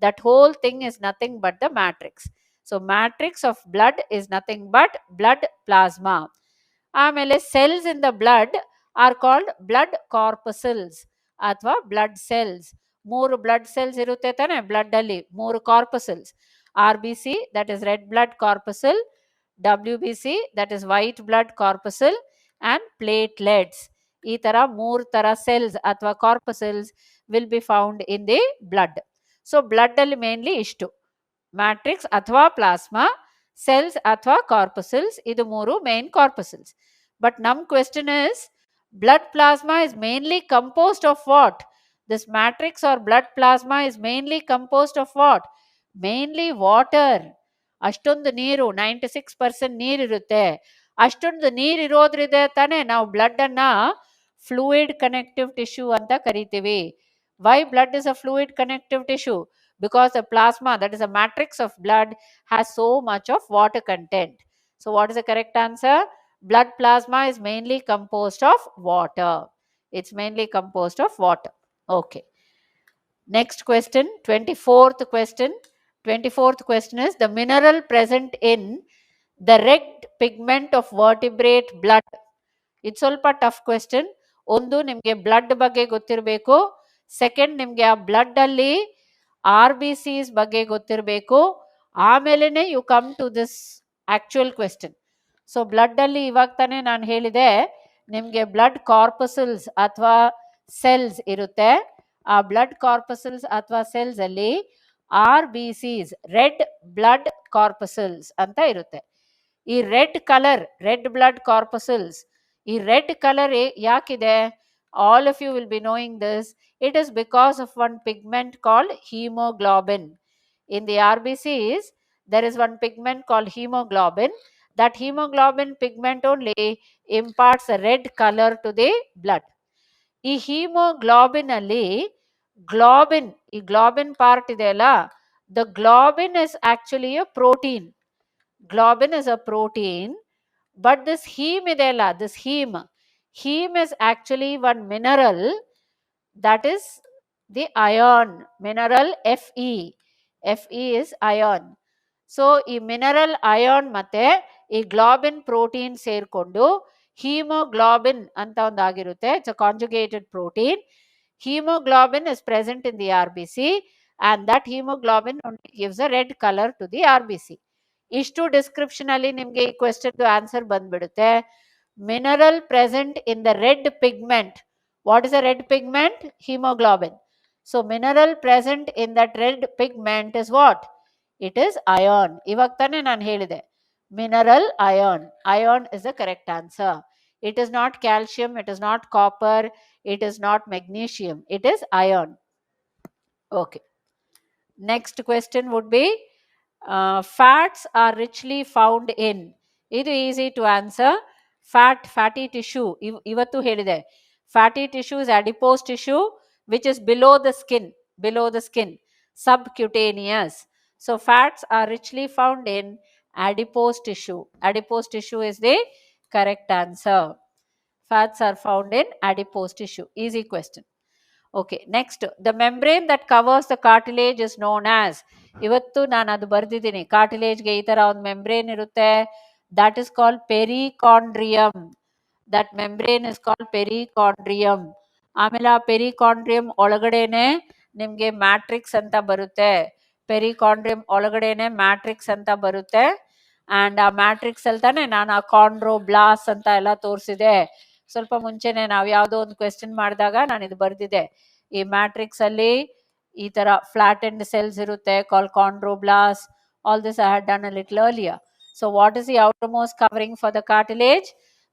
That whole thing is nothing but the matrix. So matrix of blood is nothing but blood plasma. ಆಮೇಲೆ cells in the blood are called blood corpuscles ಅಥವಾ blood cells. ಮೂರು blood cells ಇರುತ್ತೆ ತಾನೆ blood ಅಲ್ಲಿ, ಮೂರು corpuscles. RBC that is red blood corpuscle, WBC that is white blood corpuscle and platelets. ಈ ತರ ಮೂರು ತರ ಸೆಲ್ಸ್ ಅಥವಾ corpuscles will be found in the blood. So blood ಅಲ್ಲಿ ಮೇನ್ಲಿ ಇಷ್ಟು, ಮ್ಯಾಟ್ರಿಕ್ಸ್ ಅಥವಾ ಪ್ಲಾಸ್ಮಾ, ಸೆಲ್ಸ್ ಅಥವಾ ಕಾರ್ಪಸಲ್ಸ್, ಇದು ಮೂರು ಮೇನ್ ಕಾರ್ಪಸಲ್ಸ್. ಬಟ್ ನಮ್ question is, blood plasma is mainly composed of what? This matrix or blood plasma is mainly composed of what? Mainly water. ಅಷ್ಟೊಂದು ನೀರು, 96% ನೀರಿರುತ್ತೆ. ಅಷ್ಟೊಂದು ನೀರಿರೋದ್ರಿಂದ ತಾನೇ ನಾವು ಬ್ಲಡ್ ಅನ್ನ ಫ್ಲೂಯಿಡ್ ಕನೆಕ್ಟಿವ್ ಟಿಶ್ಯೂ ಅಂತ ಕರಿತೀವಿ. Why blood is a fluid connective tissue? Because the plasma, that is a matrix of blood, has so much of water content. So what is the correct answer? Blood plasma is mainly composed of water. It's mainly composed of water. Okay. Next question, 24th question. 24th question is, the mineral present in the red pigment of vertebrate blood. ಇದು ಸ್ವಲ್ಪ tough question. ಒಂದು ನಿಮಗೆ blood ಬಗ್ಗೆ ಗೊತ್ತಿರಬೇಕು, second ನಿಮಗೆ ಆ blood ಅಲ್ಲಿ RBCs ಬಗ್ಗೆ ಗೊತ್ತಿರಬೇಕು, ಆಮೇಲೆ you come to this actual question. So blood ಅಲ್ಲಿ ಇವಾಗ ತಾನೇ ನಾನು ಹೇಳಿದೆ ನಿಮಗೆ ಬ್ಲಡ್ ಕಾರ್ಪಸಲ್ಸ್ ಅಥವಾ ಸೆಲ್ಸ್ ಇರುತ್ತೆ. ಆ ಬ್ಲಡ್ ಕಾರ್ಪಸಲ್ಸ್ ಅಥವಾ ಸೆಲ್ಸ್ ಅಲ್ಲಿ RBCs ರೆಡ್ ಬ್ಲಡ್ ಕಾರ್ಪಸಲ್ಸ್ ಅಂತ ಇರುತ್ತೆ. ಈ red colour, red blood corpuscles, ಈ ರೆಡ್ ಕಲರ್ ಯಾಕಿದೆ? All of you will be knowing this. It is because of one pigment called hemoglobin. In the RBCs, there is one pigment called hemoglobin. That hemoglobin pigment only imparts a red color to the blood. ಈ hemoglobin ಅಲ್ಲಿ globin, ಈ globin part ಇದೆಯಲ್ಲ, the globin is actually a protein. Globin is a protein, but this heme ಇದೆಯಲ್ಲ, this heme is actually one mineral, that is the iron mineral Fe. Fe is iron. So ಈ mineral ion ಮತ್ತೆ ಈ globin protein ಸೇರ್ಕೊಂಡು haemoglobin ಅಂತ ಒಂದಾಗಿರುತ್ತೆ. It's a conjugated protein. Hemoglobin is present in the RBC, and that hemoglobin only gives a red color to the RBC. ಇಷ್ಟು description ಅಲ್ಲಿ ನಿಮಗೆ ಈ ಕ್ವೆಶ್ಚನ್ ಆನ್ಸರ್ ಬಂದ್ಬಿಡುತ್ತೆ. Mineral present in the red pigment. What is a red pigment? Hemoglobin. So mineral present in that red pigment is what? It is iron. ಇವಾಗ ತಾನೇ ನಾನು ಹೇಳಿದೆ, mineral ion. Ion is the correct answer. It is not calcium, it is not copper, it is not magnesium, it is iron. Okay. Next question would be, fats are richly found in. ಇದು easy to answer. Fatty tissue, ಇವತ್ತು ಹೇಳಿದೆ. Fatty tissue is adipose tissue which is below the skin, subcutaneous. So fats are richly found in adipose tissue. Adipose tissue is the correct answer. Fats are found in adipose tissue. Easy question. Okay, next, the membrane that covers the cartilage is known as. ಇವತ್ತು ನಾನು ಅದು ಬರ್ದಿದ್ದೀನಿ. ಕಾರ್ಟಿಲೇಜ್ಗೆ ಈ ತರ ಒಂದು membrane ಇರುತ್ತೆ. That is called perichondrium. That membrane is called perichondrium. ಆಮೇಲೆ ಆ ಪೆರಿಕಾಂಡ್ರಿಯಂ ಒಳಗಡೆನೆ ನಿಮಗೆ ಮ್ಯಾಟ್ರಿಕ್ಸ್ ಅಂತ ಬರುತ್ತೆ. ಪೆರಿಕಾಂಡ್ರಿಯಂ ಒಳಗಡೆನೆ ಮ್ಯಾಟ್ರಿಕ್ಸ್ ಅಂತ ಬರುತ್ತೆ. ಆ್ಯಂಡ್ ಆ ಮ್ಯಾಟ್ರಿಕ್ಸ್ ಅಲ್ಲಿ ತಾನೆ ನಾನು ಆ ಕಾಂಡ್ರೋಬ್ಲಾಸ್ ಅಂತ ಎಲ್ಲ ತೋರಿಸಿದೆ. ಸ್ವಲ್ಪ ಮುಂಚೆನೆ ನಾವು ಯಾವುದೋ ಒಂದು ಕ್ವೆಶ್ಚನ್ ಮಾಡಿದಾಗ ನಾನು ಇದು ಬರ್ದಿದೆ. ಈ ಮ್ಯಾಟ್ರಿಕ್ಸ್ ಅಲ್ಲಿ ಈ ತರ ಫ್ಲಾಟೆಂಡ್ ಸೆಲ್ಸ್ ಇರುತ್ತೆ, call chondroblasts. All this I had done a little earlier. So what is the outermost covering for the cartilage?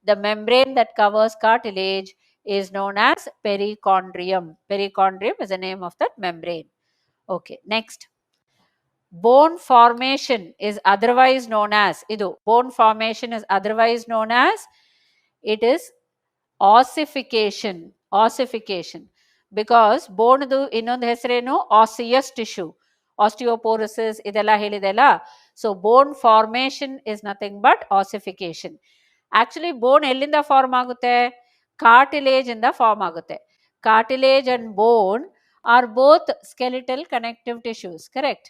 The membrane that covers cartilage is known as perichondrium. Perichondrium is the name of that membrane. Okay, next. Bone formation is otherwise known as. Idu bone formation is otherwise known as, it is ossification. Ossification, because bone du ಇನ್ನೊಂದು ಹೆಸರೇನು? osseous tissue, osteoporosis ಇದೆಲ್ಲ ಹೇಳಿದೆಲ್ಲ. So bone formation is nothing but ossification. Actually bone ಎಲ್ಲಿಂದ form ಆಗುತ್ತೆ? Cartilage ಇಂದ form ಆಗುತ್ತೆ. Cartilage and bone are both skeletal connective tissues. Correct.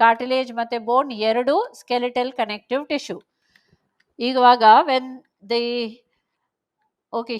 Cartilage ಮತ್ತೆ bone ಎರಡು ಸ್ಕೆಲಿಟಲ್ ಕನೆಕ್ಟಿವ್ ಟಿಶ್ಯೂ. ಇವಾಗ ವೆನ್ ದಿ ಓಕೆ